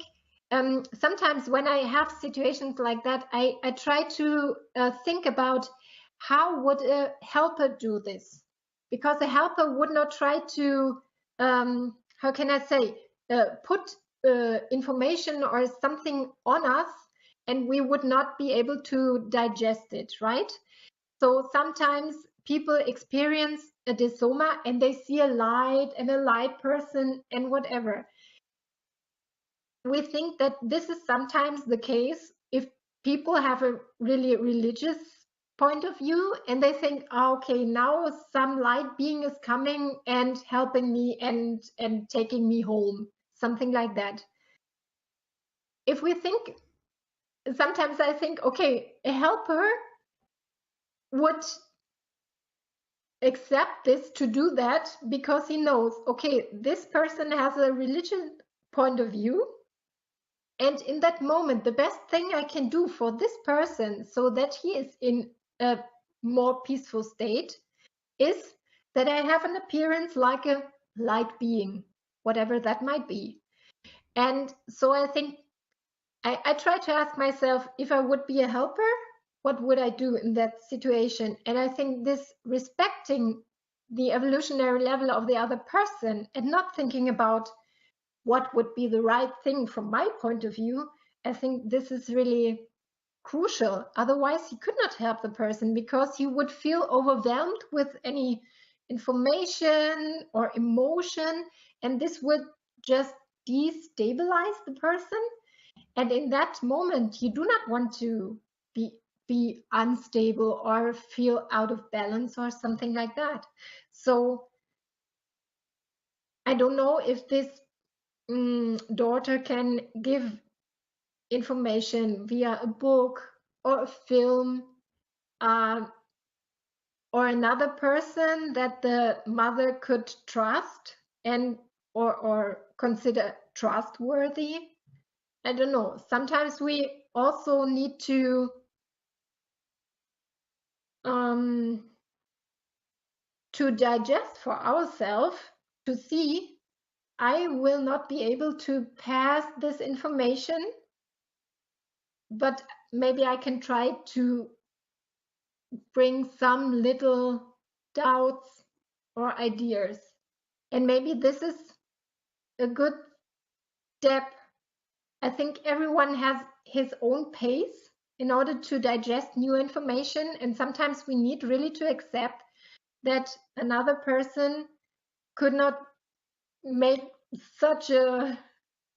sometimes when I have situations like that, I try to think about how would a helper do this? Because a helper would not try to, how can I say, put information or something on us and we would not be able to digest it, right? So sometimes people experience a desoma and they see a light and a light person and whatever. We think that this is sometimes the case if people have a really religious point of view, and they think, oh, okay, now some light being is coming and helping me and taking me home, something like that. If we think, sometimes I think, okay, a helper would accept this to do that because he knows, okay, this person has a religious point of view, and in that moment the best thing I can do for this person so that he is in a more peaceful state is that I have an appearance like a light being, whatever that might be. And so I think I try to ask myself, if I would be a helper, what would I do in that situation? And I think this respecting the evolutionary level of the other person and not thinking about what would be the right thing from my point of view, I think this is really crucial. Otherwise, he could not help the person because he would feel overwhelmed with any information or emotion, and this would just destabilize the person. And in that moment, you do not want to be unstable or feel out of balance or something like that. So I don't know if this daughter can give information via a book or a film or another person that the mother could trust and or consider trustworthy. I don't know. Sometimes we also need to digest for ourselves, to see, I will not be able to pass this information, but maybe I can try to bring some little doubts or ideas. And maybe this is a good step. I think everyone has his own pace in order to digest new information, and sometimes we need really to accept that another person could not make such a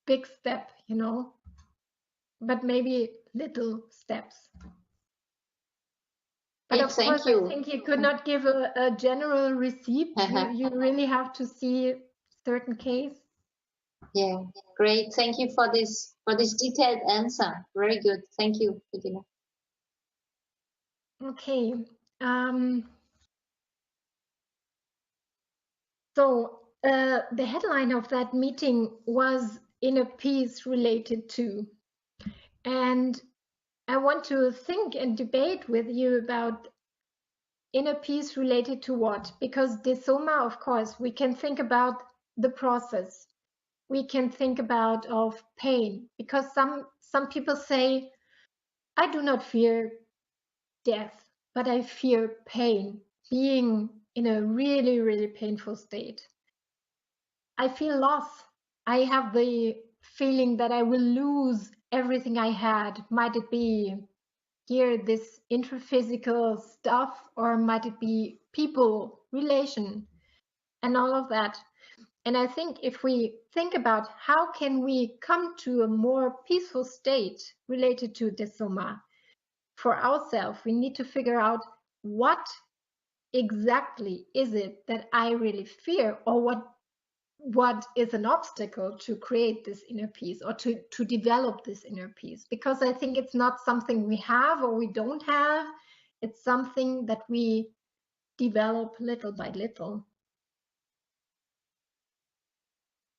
big step, you know, but maybe little steps. But of course, I think you could not give a general receipt. You really have to see certain case. Yeah, great. Thank you for this detailed answer. Very good. Thank you, Regina. Okay. So the headline of that meeting was inner peace related to, and I want to think and debate with you about inner peace related to what? Because Desoma, of course, we can think about the process. We can think about of pain, because some people say, I do not fear death, but I fear pain, being in a really, really painful state. I feel loss. I have the feeling that I will lose everything I had. Might it be here this intraphysical stuff, or might it be people, relation, and all of that. And I think if we think about how can we come to a more peaceful state related to Desoma for ourselves, we need to figure out what exactly is it that I really fear, or what is an obstacle to create this inner peace, or to develop this inner peace. Because I think it's not something we have or we don't have, it's something that we develop little by little.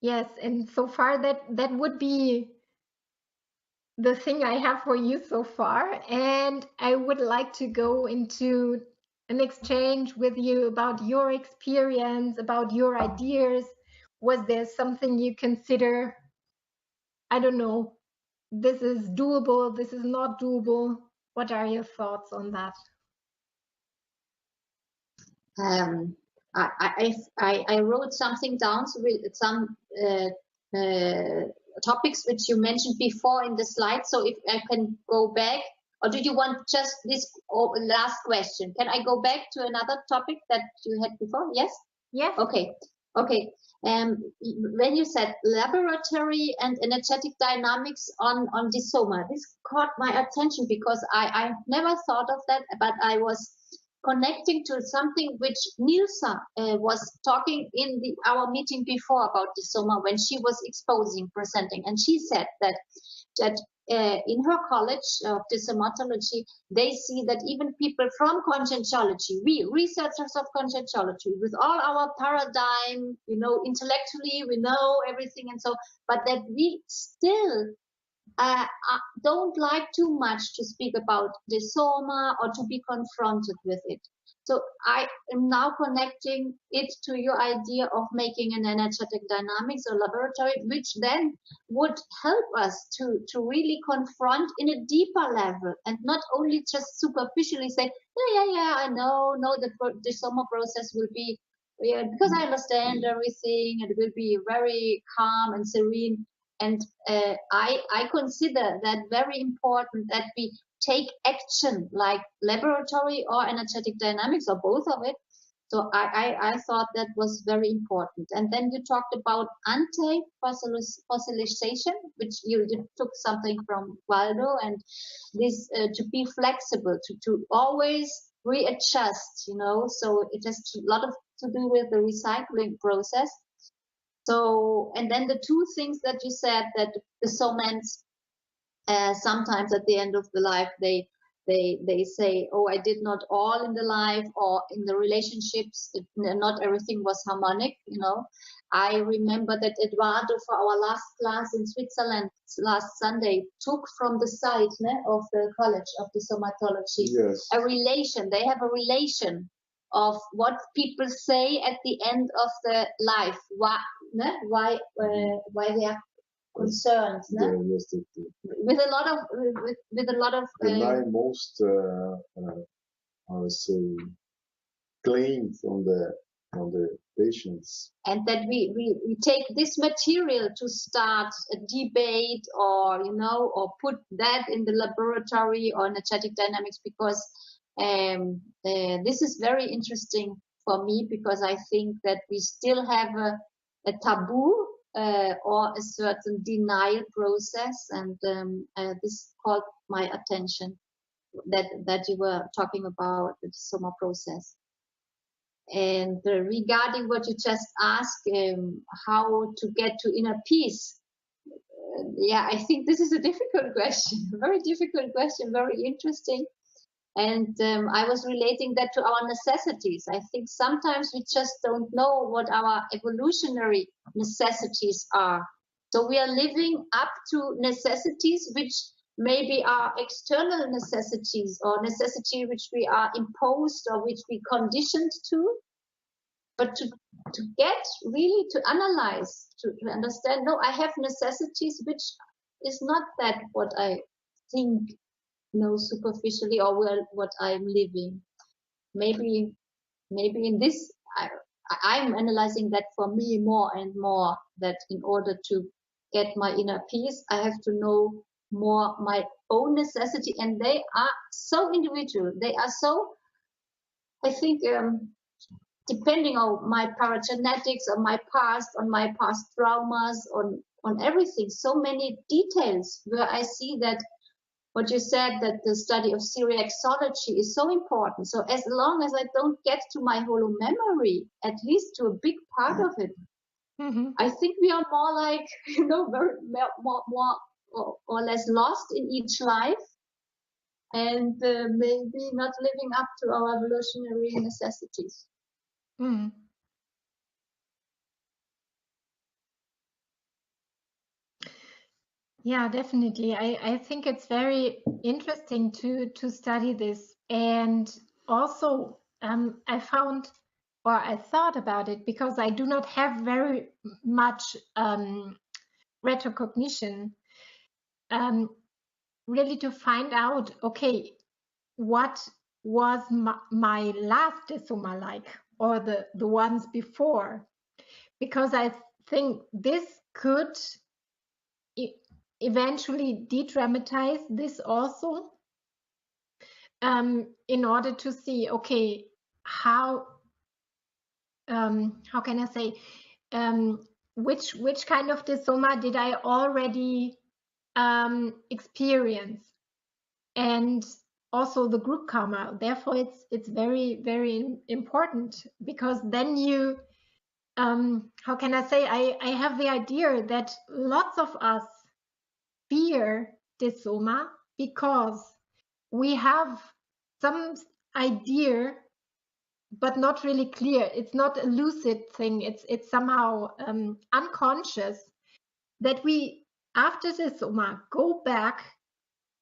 Yes, and so far that would be the thing I have for you so far, and I would like to go into an exchange with you about your experience, about your ideas. Was there something you consider, I don't know, this is doable, this is not doable? What are your thoughts on that? I wrote something down, so some topics which you mentioned before in the slide. So if I can go back, or do you want just this last question? Can I go back to another topic that you had before? Yes? Yes. Okay. Okay. When you said laboratory and energetic dynamics on Desoma, this caught my attention because I never thought of that, but I was connecting to something which Nilsa was talking in our meeting before about Desoma when she was presenting, and she said that in her college of desomatology, they see that even people from conscientiology, we researchers of conscientiology, with all our paradigm, intellectually we know everything and so, but that we still don't like too much to speak about Desoma or to be confronted with it. So I am now connecting it to your idea of making an energetic dynamics or laboratory, which then would help us to really confront in a deeper level and not only just superficially say, yeah, I know the Desoma process will be, because I understand everything, and it will be very calm and serene. And I consider that very important that we take action like laboratory or energetic dynamics or both of it. So I thought that was very important. And then you talked about anti-fossilization, which you took something from Waldo, and this to be flexible, to always readjust, so it has a lot to do with the recycling process. So, and then the two things that you said, that the soulmates sometimes at the end of the life they say, oh, I did not all in the life or in the relationships, not everything was harmonic. I remember that Eduardo, for our last class in Switzerland last Sunday, took from the site of the College of Desomatology a relation. They have a relation of what people say at the end of the life, why they are concerned, with a lot of the 9 most I would say claim from the patients, and that we take this material to start a debate or or put that in the laboratory or energetic dynamics, because this is very interesting for me, because I think that we still have a taboo or a certain denial process, and this caught my attention that you were talking about the Desoma process. And regarding what you just asked, how to get to inner peace, I think this is a difficult question, very difficult question, very interesting. And I was relating that to our necessities. I think sometimes we just don't know what our evolutionary necessities are. So we are living up to necessities which maybe are external necessities, or necessity which we are imposed or which we conditioned to. But to get really to analyze, to understand, no, I have necessities which is not that what I think, superficially, or what I'm living. Maybe in this, I'm analyzing that for me more and more, that in order to get my inner peace, I have to know more my own necessity, and they are so individual. They are so, I think, depending on my paragenetics, on my past traumas, on everything, so many details where I see that what you said, that the study of Syriaxology is so important. So as long as I don't get to my hollow memory, at least to a big part of it, I think we are more like, very more or less lost in each life, and maybe not living up to our evolutionary necessities. Yeah, definitely. I think it's very interesting to study this. And also, I found, or I thought about it, because I do not have very much retrocognition, really to find out, okay, what was my last Desoma like, or the ones before, because I think this could eventually de-dramatize this also, in order to see, okay, how can I say, which kind of desoma did I already experience, and also the group karma. Therefore, it's very, very important, because then you, how can I say, I have the idea that lots of us fear desoma because we have some idea, but not really clear. It's not a lucid thing. It's somehow unconscious, that we, after desoma, go back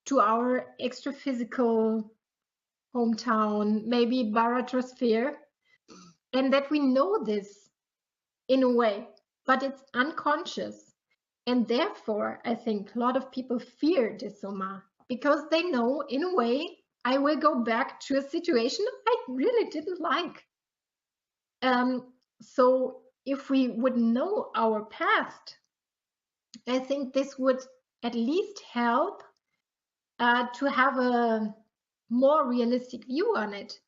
to our extra-physical hometown, maybe baratrosphere, and that we know this in a way, but it's unconscious. And therefore, I think a lot of people fear desoma, because they know, in a way, I will go back to a situation I really didn't like. So if we would know our past, I think this would at least help to have a more realistic view on it.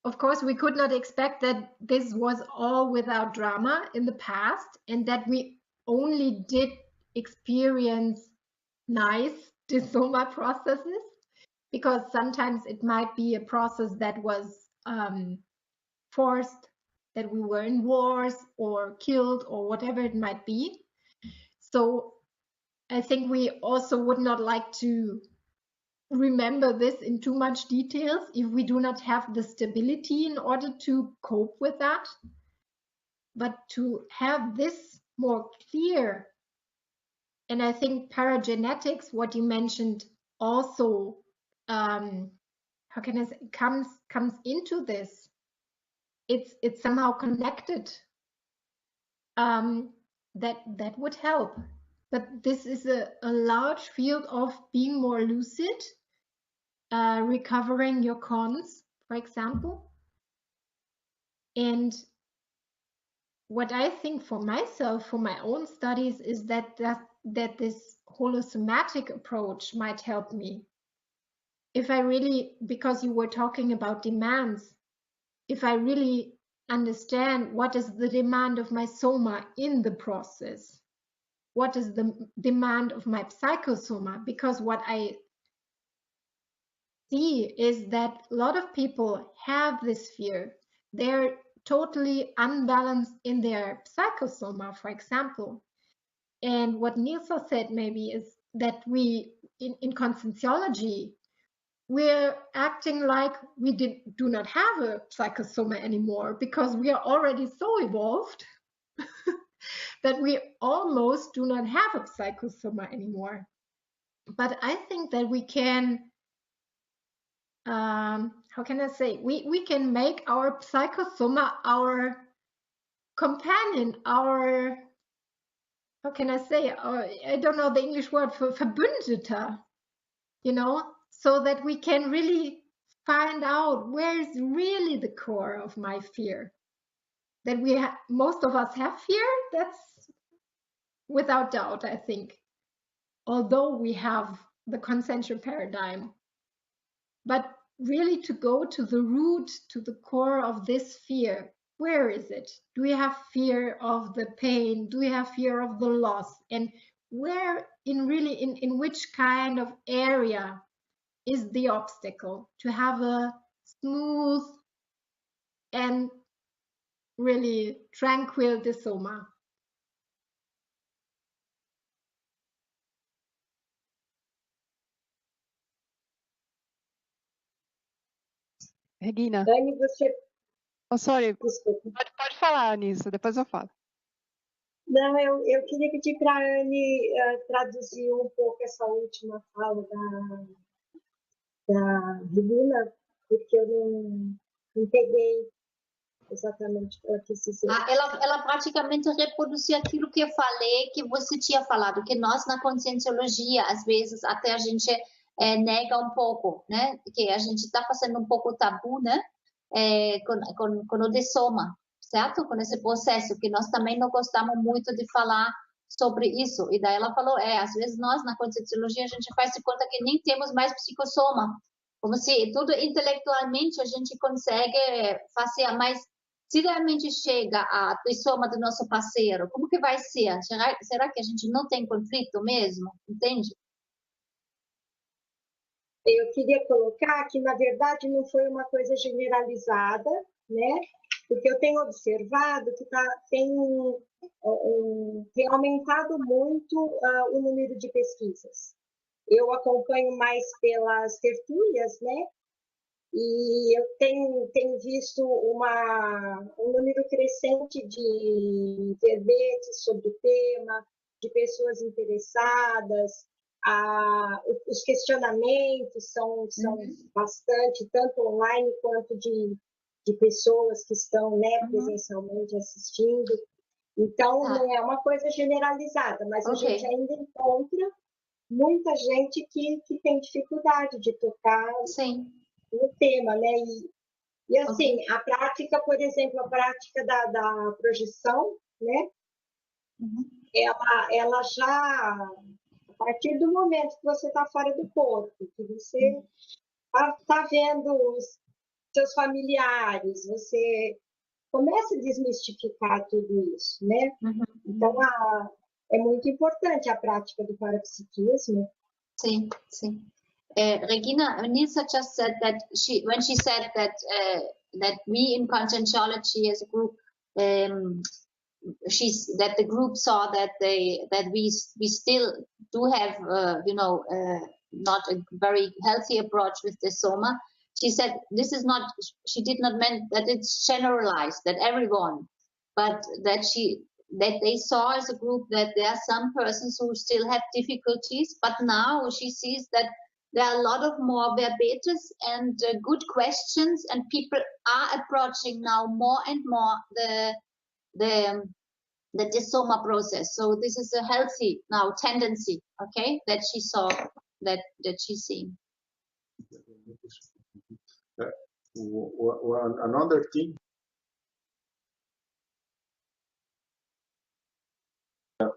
Of course, we could not expect that this was all without drama in the past, and that we only did experience nice desoma processes, because sometimes it might be a process that was forced, that we were in wars or killed or whatever it might be. So I think we also would not like to remember this in too much details if we do not have the stability in order to cope with that. But to have this more clear, and I think paragenetics, what you mentioned, also how can I say, comes into this. It's somehow connected. That would help. But this is a large field of being more lucid, recovering your cons, for example. And what I think for myself, for my own studies, is that this holosomatic approach might help me. If I really, because you were talking about demands, if I really understand what is the demand of my soma in the process, what is the demand of my psychosoma, because what I see is that a lot of people have this fear. They're totally unbalanced in their psychosoma, for example. And what Nilsa said maybe is that we, in conscienciology, we're acting like we do not have a psychosoma anymore, because we are already so evolved that we almost do not have a psychosoma anymore. But I think that we can, how can I say, we can make our psychosoma our companion, our, how can I say, I don't know the English word for Verbündeter, you know, so that we can really find out where is really the core of my fear. That we most of us have fear, that's without doubt, I think, although we have the consensual paradigm. But really to go to the root, to the core of this fear, where is it? Do we have fear of the pain? Do we have fear of the loss? And where in which kind of area is the obstacle to have a smooth and really tranquil desoma? Regina. Dani, você... Oh, sorry. Desculpa. Pode falar, Anissa, depois eu falo. Não, eu queria pedir para a Anne traduzir um pouco essa última fala da Regina, porque eu não peguei exatamente o que ela quis dizer. Ela praticamente reproduziu aquilo que eu falei, que você tinha falado, que nós na conscienciologia, às vezes, até a gente nega um pouco, né? Que a gente está fazendo um pouco tabu, né? Com o desoma, certo? Com esse processo, que nós também não gostamos muito de falar sobre isso. E daí ela falou, às vezes nós na conscienciologia a gente faz de conta que nem temos mais psicossoma, como se tudo intelectualmente a gente consegue fazer, mas se realmente chega a desoma do nosso parceiro, como que vai ser? Será que a gente não tem conflito mesmo? Entende? Eu queria colocar que, na verdade, não foi uma coisa generalizada, né? Porque eu tenho observado que tem aumentado muito o número de pesquisas. Eu acompanho mais pelas tertúlias, né? E eu tenho visto um número crescente de verbetes sobre o tema, de pessoas interessadas. Os questionamentos são bastante, tanto online quanto de pessoas que estão, né, presencialmente assistindo. Então, não é uma coisa generalizada, mas a gente ainda encontra muita gente que tem dificuldade de tocar no tema, né? E assim, a prática, por exemplo, a prática da projeção, né? Ela já, a partir do momento que você está fora do corpo, que você está vendo os seus familiares, você começa a desmistificar tudo isso, né? Então, é muito importante a prática do parapsiquismo. Sim, sim. Regina, Nilsa just said that when she said that we in conscientiology as a group, that the group saw that we still do have not a very healthy approach with Desoma. She said this is not. She did not mean that it's generalized that everyone, but that they saw as a group that there are some persons who still have difficulties, but now she sees that there are a lot of more verbetes and good questions, and people are approaching now more and more the Desoma process. So this is a healthy now tendency, okay, that she saw, that she's seeing. Another thing,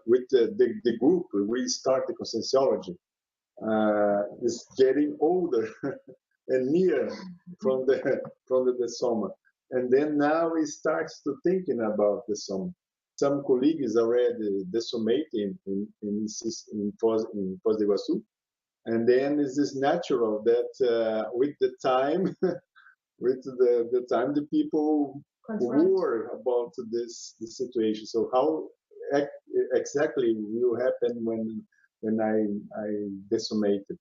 with the group, we start the conscientiology, is getting older and near from the Desoma, and then now he starts to thinking about Desoma. Some colleagues already desomating in Foz do Iguaçu, and then it is natural that with the time, the people worry about this situation. So how exactly will happen when I desomated?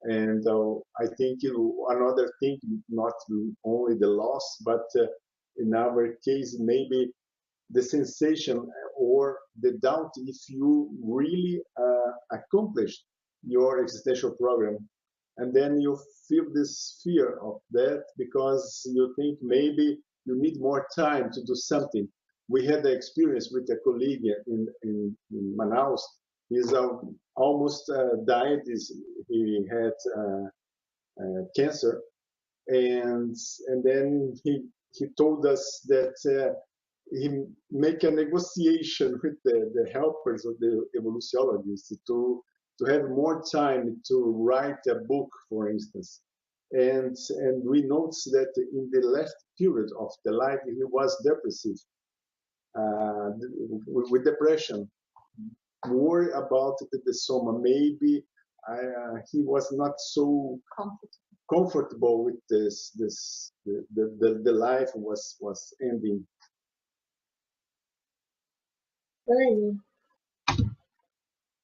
And I think another thing, not only the loss, but in our case, maybe the sensation or the doubt if you really accomplished your existential program. And then you feel this fear of that because you think maybe you need more time to do something. We had the experience with a colleague in Manaus. He's almost died. He had cancer, and then he told us that he make a negotiation with the helpers of the evoluciologists to have more time to write a book, for instance. And we noticed that in the last period of the life, he was depressive, with depression, worry about the Desoma. Maybe he was not so comfortable with this. The life was ending.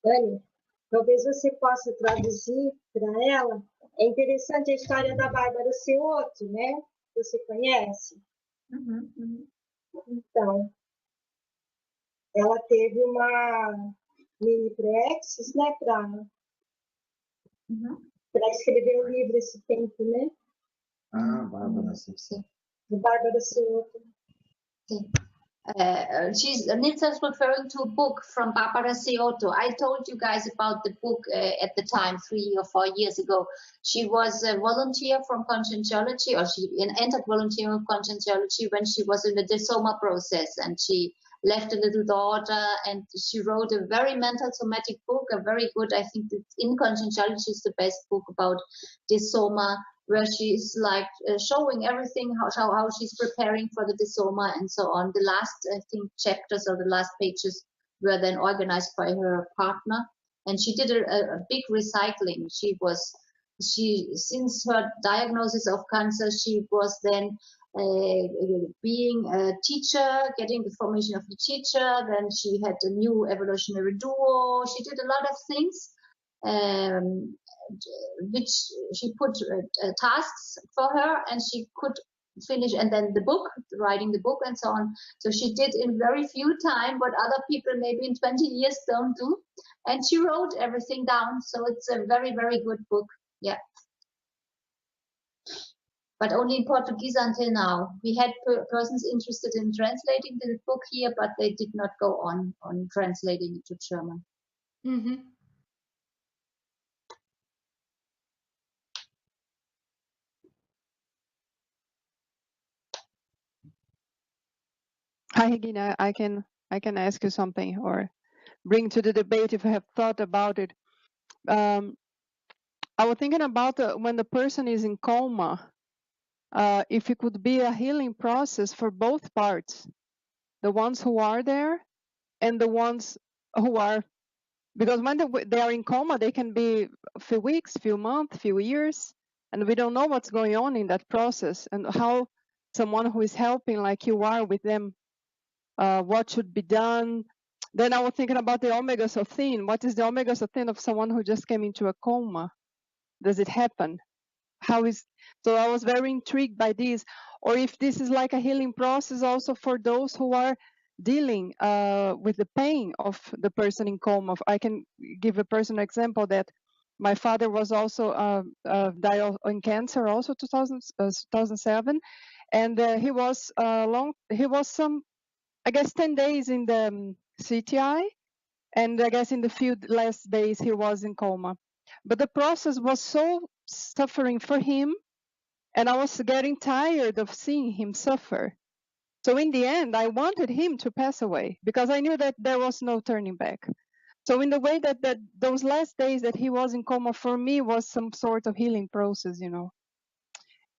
Anne, talvez você possa traduzir para ela. É interessante a história da Bárbara Cioto, né? Você conhece? Então, ela teve uma mini praxis, né? Para escrever o livro esse tempo, né? Bárbara, sim. Bárbara Cioto. Sim. Nilsa's referring to a book from Barbara Cioto. I told you guys about the book at the time, 3 or 4 years ago. She was a volunteer from conscientiology, or she entered volunteering of conscientiology when she was in the Desoma process, and she left a little daughter, and she wrote a very mental somatic book, a very good, I think in conscientiology is the best book about Desoma, where she's like showing everything, how she's preparing for the Desoma and so on. The last, I think, chapters or the last pages were then organized by her partner, and she did a big recycling. Since her diagnosis of cancer, she was then being a teacher, getting the formation of the teacher. Then she had a new evolutionary duo. She did a lot of things, which she put tasks for her, and she could finish. And then the book, writing the book, and so on. So she did in very few time what other people maybe in 20 years don't do. And she wrote everything down. So it's a very, very good book. Yeah. But only in Portuguese until now. We had persons interested in translating the book here, but they did not go on translating it to German. Mm-hmm. Hi, Regina. I can ask you something or bring to the debate if I have thought about it. I was thinking about when the person is in coma, if it could be a healing process for both parts, the ones who are there and the ones who are, because when they are in coma, they can be a few weeks, few months, few years, and we don't know what's going on in that process and how someone who is helping like you are with them, what should be done. Then I was thinking about the omega-13. What is the omega-13 of someone who just came into a coma? Does it happen? So I was very intrigued by this, or if this is like a healing process also for those who are dealing with the pain of the person in coma. I can give a personal example that my father was also died in cancer also 2007, and he was some, I guess, 10 days in the CTI, and I guess in the few last days he was in coma. But the process was so suffering for him, and I was getting tired of seeing him suffer. So in the end, I wanted him to pass away because I knew that there was no turning back. So in the way that those last days that he was in coma for me was some sort of healing process, you know.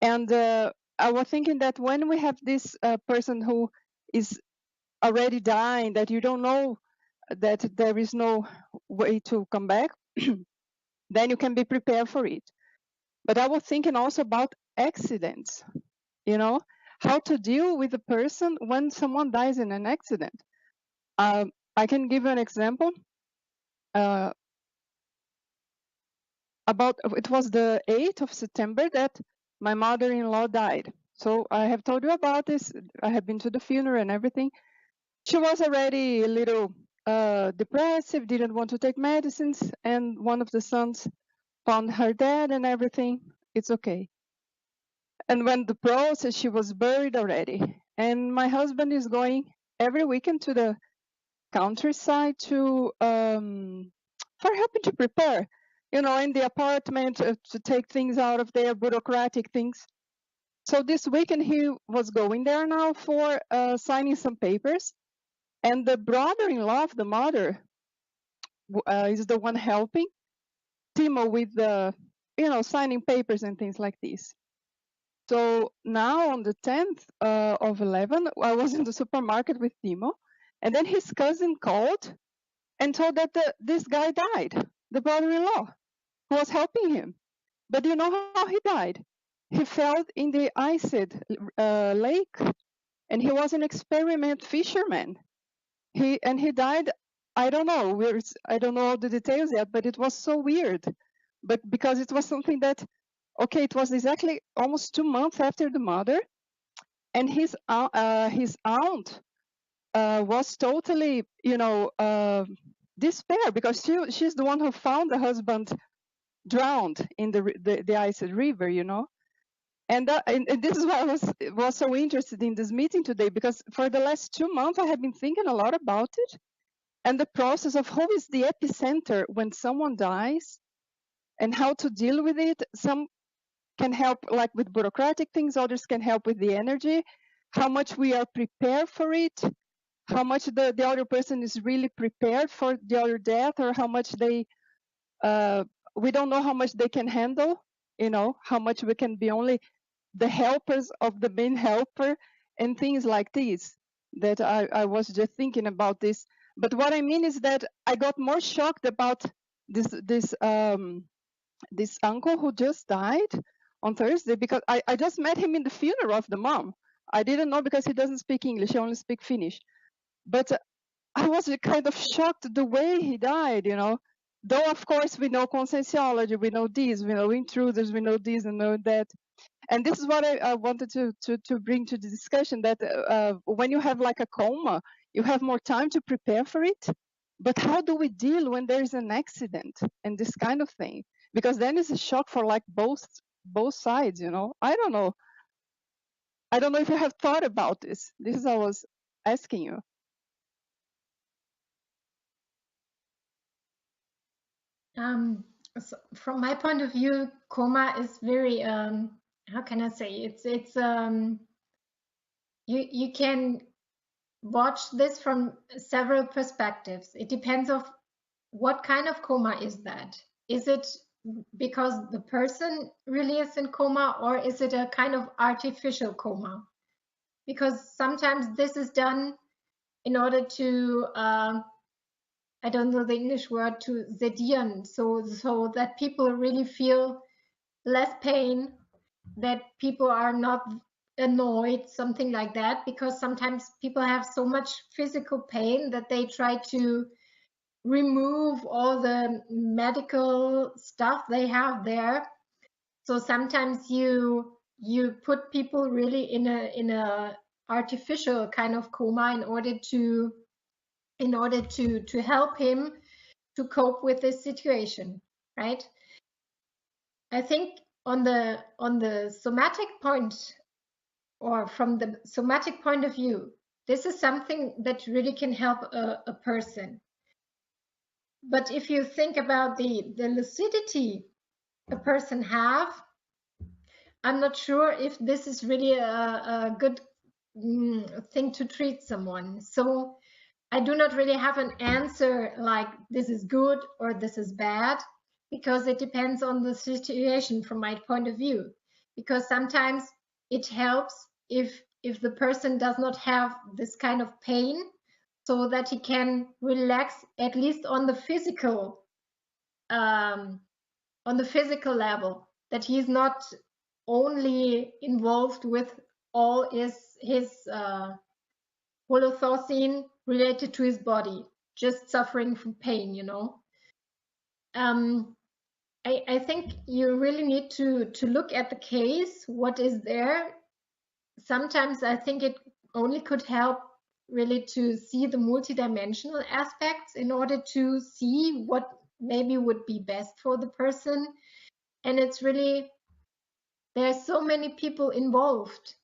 And I was thinking that when we have this person who is already dying, that you don't know that there is no way to come back, then you can be prepared for it. But I was thinking also about accidents, you know, how to deal with a person when someone dies in an accident. I can give an example. It was the 8th of September that my mother-in-law died. So I have told you about this. I have been to the funeral and everything. She was already a little depressive, didn't want to take medicines, and one of the sons found her dead and everything. It's okay. And when the process, she was buried already. And my husband is going every weekend to the countryside to for helping to prepare, you know, in the apartment to take things out of there, bureaucratic things. So this weekend he was going there now for signing some papers, and the brother-in-law of the mother is the one helping Timo with the, you know, signing papers and things like this. So now on the 10th of 11, I was in the supermarket with Timo, and then his cousin called and told that this guy died, the brother-in-law, who was helping him. But you know how he died? He fell in the iced lake, and he was an experiment fisherman. He died. I don't know. I don't know all the details yet, but it was so weird. But because it was something that, okay, it was exactly almost 2 months after the mother, and his aunt was totally, you know, despair because she's the one who found the husband drowned in the iced river, you know. And this is why I was so interested in this meeting today, because for the last 2 months I have been thinking a lot about it and the process of who is the epicenter when someone dies and how to deal with it. Some can help like with bureaucratic things, others can help with the energy, how much we are prepared for it, how much the other person is really prepared for the other death, or how much they we don't know how much they can handle you know, how much we can be only the helpers of the main helper and things like this, that I was just thinking about this. But what I mean is that I got more shocked about this uncle who just died on Thursday, because I just met him in the funeral of the mom. I didn't know, because he doesn't speak English, he only speaks Finnish. But I was kind of shocked the way he died, you know. Though, of course, we know conscientiology, we know this, we know intruders, we know this and know that. And this is what I wanted to bring to the discussion, that when you have like a coma, you have more time to prepare for it. But how do we deal when there's an accident and this kind of thing? Because then it's a shock for like both sides, you know. I don't know if you have thought about this. This is what I was asking you. So from my point of view, coma is very how can I say, it's you can watch this from several perspectives. It depends of what kind of coma is that. Is it because the person really is in coma, or is it a kind of artificial coma? Because sometimes this is done in order to I don't know the English word, to sedieren, so that people really feel less pain, that people are not annoyed, something like that, because sometimes people have so much physical pain that they try to remove all the medical stuff they have there. So sometimes you put people really in a artificial kind of coma in order to help him to cope with this situation, right? I think on the somatic point, or from the somatic point of view, this is something that really can help a person. But if you think about the lucidity a person have, I'm not sure if this is really a good thing to treat someone. So I do not really have an answer like this is good or this is bad, because it depends on the situation from my point of view. Because sometimes it helps if the person does not have this kind of pain, so that he can relax at least on the physical level, that he is not only involved with all his holothoughine related to his body, just suffering from pain, you know. I think you really need to look at the case, what is there. Sometimes I think it only could help really to see the multidimensional aspects in order to see what maybe would be best for the person. And it's really, there are so many people involved: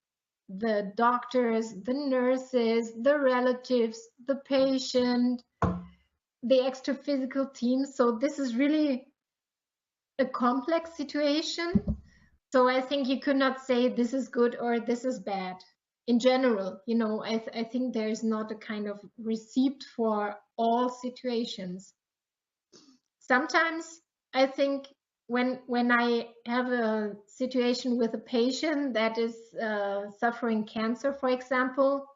the doctors, the nurses, the relatives, the patient, the extra-physical team. So this is really a complex situation. So I think you could not say this is good or this is bad. In general, you know, I think there's not a kind of receipt for all situations. Sometimes I think when I have a situation with a patient that is suffering cancer, for example,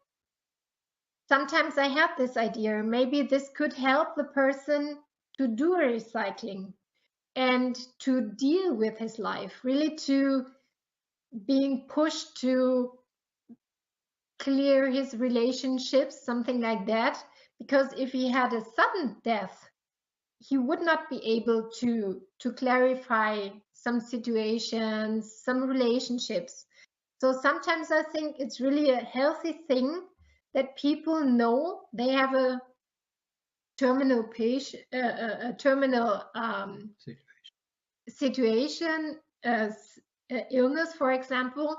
sometimes I have this idea, maybe this could help the person to do a recycling and to deal with his life, really to being pushed to clear his relationships, something like that. Because if he had a sudden death, he would not be able to clarify some situations, some relationships. So sometimes I think it's really a healthy thing that people know they have a terminal patient, a terminal situation, illness, for example,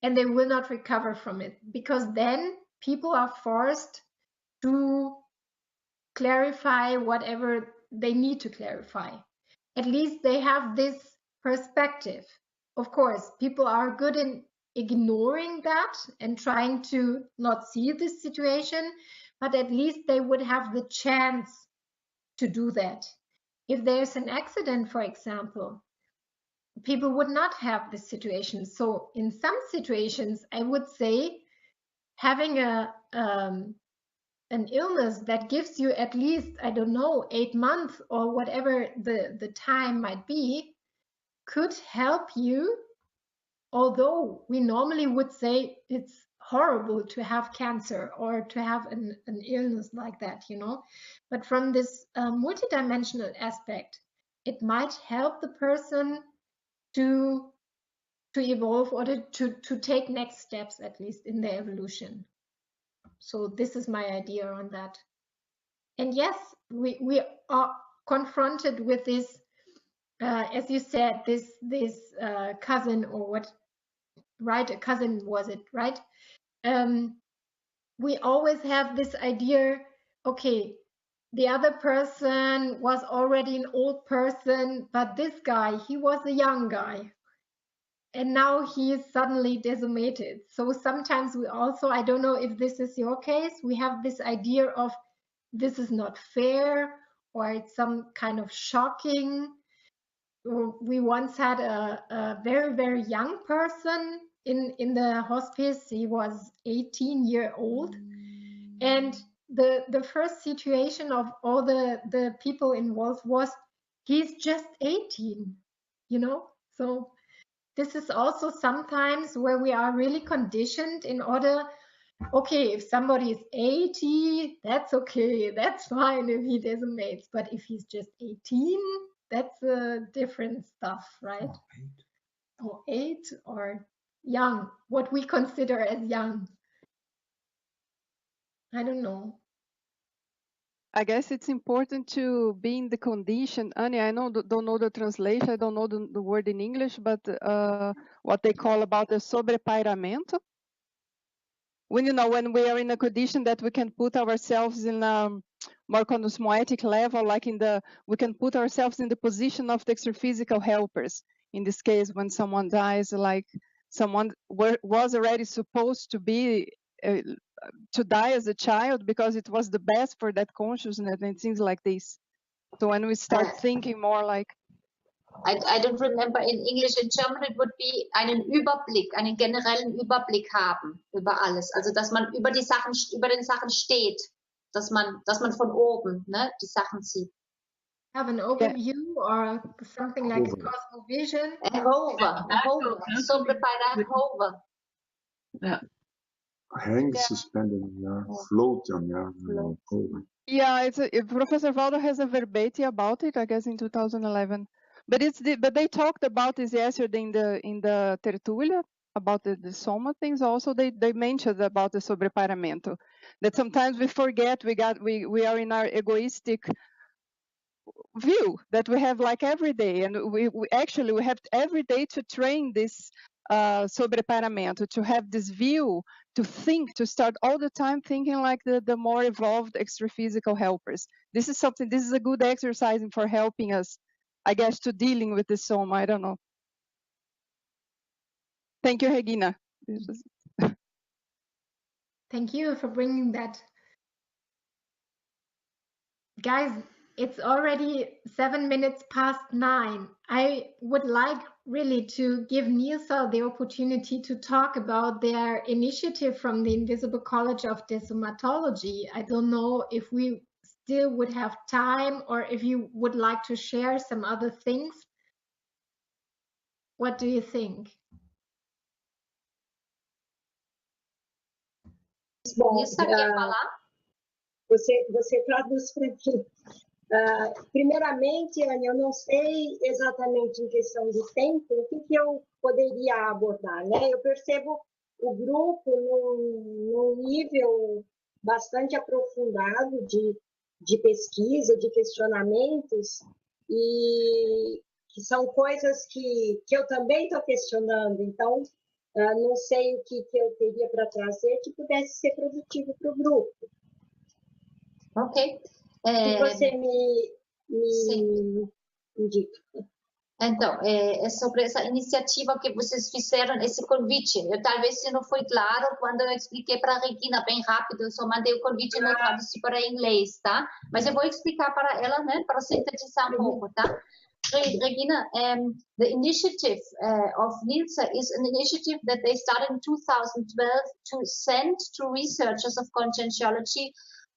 and they will not recover from it, because then people are forced to clarify whatever they need to clarify. At least they have this perspective. Of course, people are good in ignoring that and trying to not see this situation, but at least they would have the chance to do that. If there's an accident, for example, people would not have this situation. So in some situations, I would say having an illness that gives you at least, I don't know, 8 months or whatever the time might be, could help you. Although we normally would say it's horrible to have cancer or to have an illness like that, you know. But from this multidimensional aspect, it might help the person to evolve or to take next steps, at least in their evolution. So this is my idea on that. And yes, we are confronted with this, as you said, this cousin or what, right? A cousin, was it, right? We always have this idea, okay, the other person was already an old person, but this guy, he was a young guy. And now he is suddenly decimated. So sometimes we also, I don't know if this is your case, we have this idea of this is not fair, or it's some kind of shocking. We once had a very, very young person in the hospice. He was 18-year old. And the first situation of all the people involved was, he's just 18, you know? So this is also sometimes where we are really conditioned in order, okay, if somebody is 80, that's okay, that's fine if he decimates. But if he's just 18, that's different stuff, right? Or 8 or young, what we consider as young. I don't know. I guess it's important to be in the condition. Annie, I don't know the translation, I don't know the word in English, but what they call about the sobrepairamento. When, you know, when we are in a condition that we can put ourselves in a more cosmoetic level, like we can put ourselves in the position of the extraphysical helpers. In this case, when someone dies, like someone was already supposed to be to die as a child because it was the best for that consciousness and things like this. So when we start thinking more like, I don't remember in English. In German it would be einen Überblick, einen generellen Überblick haben über alles. Also dass man über den Sachen steht, dass man von oben, ne, die Sachen sieht. Have an overview or something like a cosmovision. A hover. So prepared a hover. Yeah. Hang suspended, yeah. Float on, yeah. Yeah, Professor Valdo has a verbete about it, I guess, in 2011. But they talked about this yesterday in the tertulia about the Desoma things. Also, they mentioned about the sobrepairamento, that sometimes we forget we are in our egoistic view that we have like every day, and we actually have every day to train this sobrepairamento, to have this view, to think, to start all the time thinking like the more evolved extraphysical helpers. This is a good exercise for helping us, I guess, to dealing with the soma. I don't know. Thank you, Regina. Thank you for bringing that. Guys, it's already 9:07. I would like really to give Nilsa the opportunity to talk about their initiative from the Invisible College of Desomatology. I don't know if we still would have time or if you would like to share some other things. What do you think? Bom, Nilsa quer falar? Você traduz para mim. Primeiramente, Anne, eu não sei exatamente em questão de tempo o que eu poderia abordar, né? Eu percebo o grupo num nível bastante aprofundado de pesquisa, de questionamentos, e que são coisas que eu também estou questionando. Então, não sei o que eu teria para trazer que pudesse ser produtivo para o grupo. Ok. Se você me indica. Então, é sobre essa iniciativa que vocês fizeram, esse convite. Talvez não foi claro quando eu expliquei para a Regina bem rápido, eu só mandei o convite e não traduzi para inglês, tá? Mas eu vou explicar para ela, né, para sintetizar um pouco, tá? Regina, the initiative of NILSA is an initiative that they started in 2012 to send to researchers of conscientiology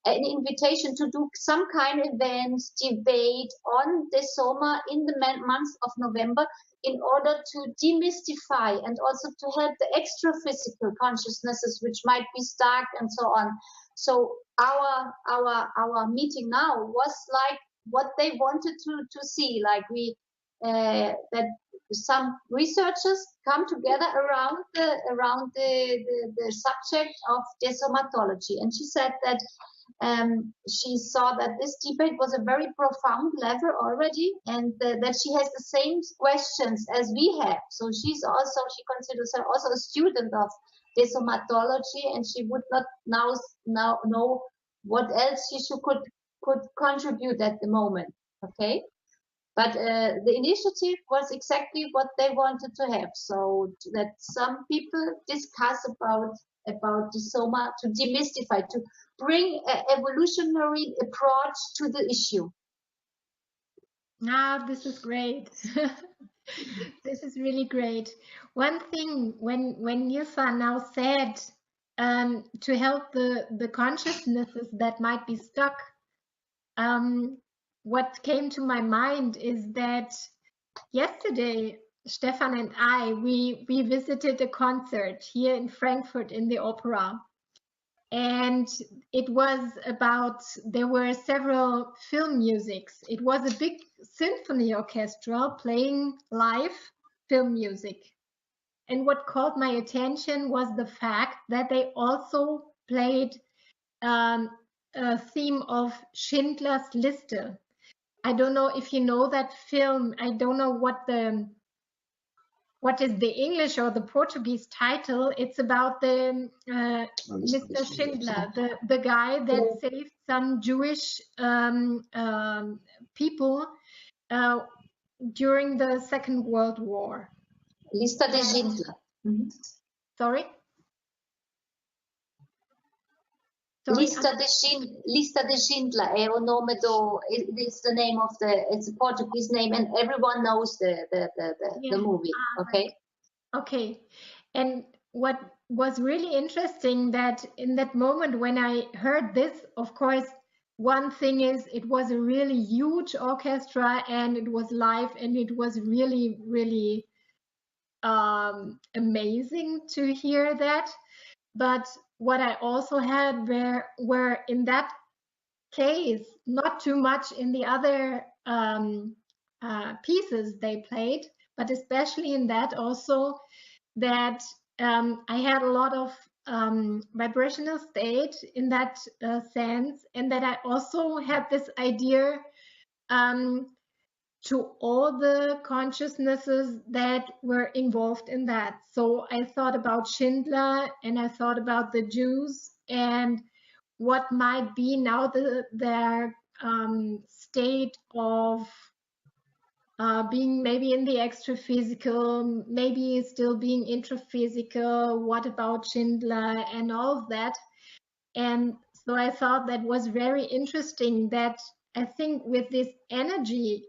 an invitation to do some kind of events, debate on Desoma in the month of November in order to demystify and also to help the extra-physical consciousnesses which might be stuck and so on. So our meeting now was like what they wanted to see, like that some researchers come together around the subject of desomatology, and she said that she saw that this debate was a very profound level already, and that she has the same questions as we have. So she considers her also a student of desomatology, and she would not now know what else she could contribute at the moment. Okay, but the initiative was exactly what they wanted to have, so that some people discuss about Desoma, to demystify, to bring an evolutionary approach to the issue. Ah, this is great. This is really great. One thing, when Nilsa now said to help the consciousnesses that might be stuck, what came to my mind is that yesterday, Stefan and I, we visited a concert here in Frankfurt in the opera. And it was about, there were several film musics. It was a big symphony orchestra playing live film music. And what caught my attention was the fact that they also played a theme of Schindler's Liste. I don't know if you know that film. I don't know what is the English or the Portuguese title. It's about the Mr. Schindler, the guy that saved some Jewish people during the Second World War. Lista de Schindler. Sorry? Lista de Schindler, è un nome it's the name of it's a Portuguese name, and everyone knows the movie. Okay. Okay. And what was really interesting, that in that moment when I heard this, of course, one thing is it was a really huge orchestra and it was live, and it was really, really amazing to hear that. But what I also had were in that case, not too much in the other pieces they played, but especially in that also, that I had a lot of vibrational state in that sense, and that I also had this idea to all the consciousnesses that were involved in that. So I thought about Schindler, and I thought about the Jews, and what might be now their state of being maybe in the extra-physical, maybe still being intra-physical. What about Schindler and all of that? And so I thought that was very interesting, that I think with this energy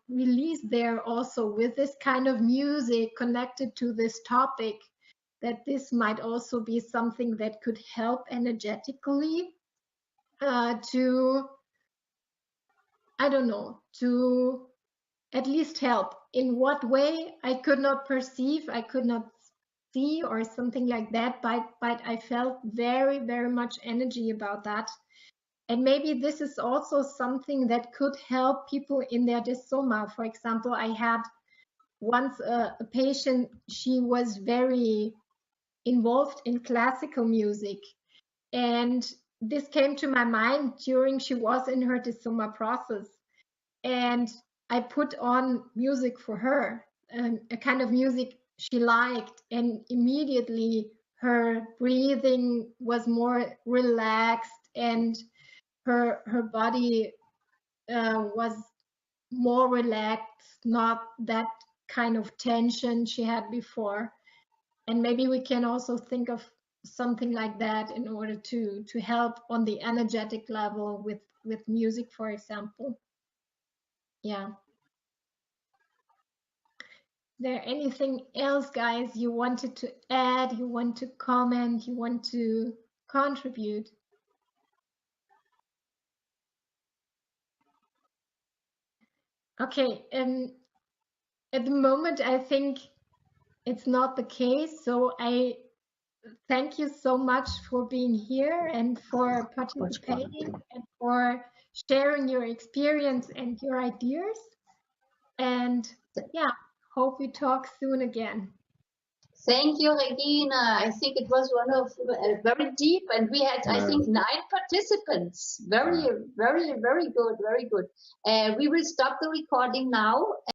released there also, with this kind of music connected to this topic, that this might also be something that could help energetically to, I don't know, to at least help. In what way, I could not perceive, I could not see, or something like that, but I felt very, very much energy about that. And maybe this is also something that could help people in their desoma. For example, I had once a patient, she was very involved in classical music. And this came to my mind during she was in her desoma process. And I put on music for her, a kind of music she liked, and immediately her breathing was more relaxed, and her body was more relaxed, not that kind of tension she had before. And maybe we can also think of something like that in order to help on the energetic level with music, for example. Yeah. there anything else, guys, you wanted to add, you want to comment, you want to contribute? Okay, at the moment, I think it's not the case. So I thank you so much for being here and for participating and for sharing your experience and your ideas. And yeah, hope we talk soon again. Thank you, Regina. I think it was one of very deep, and we had, I think, 9 participants. Very, very, very good, very good. We will stop the recording now.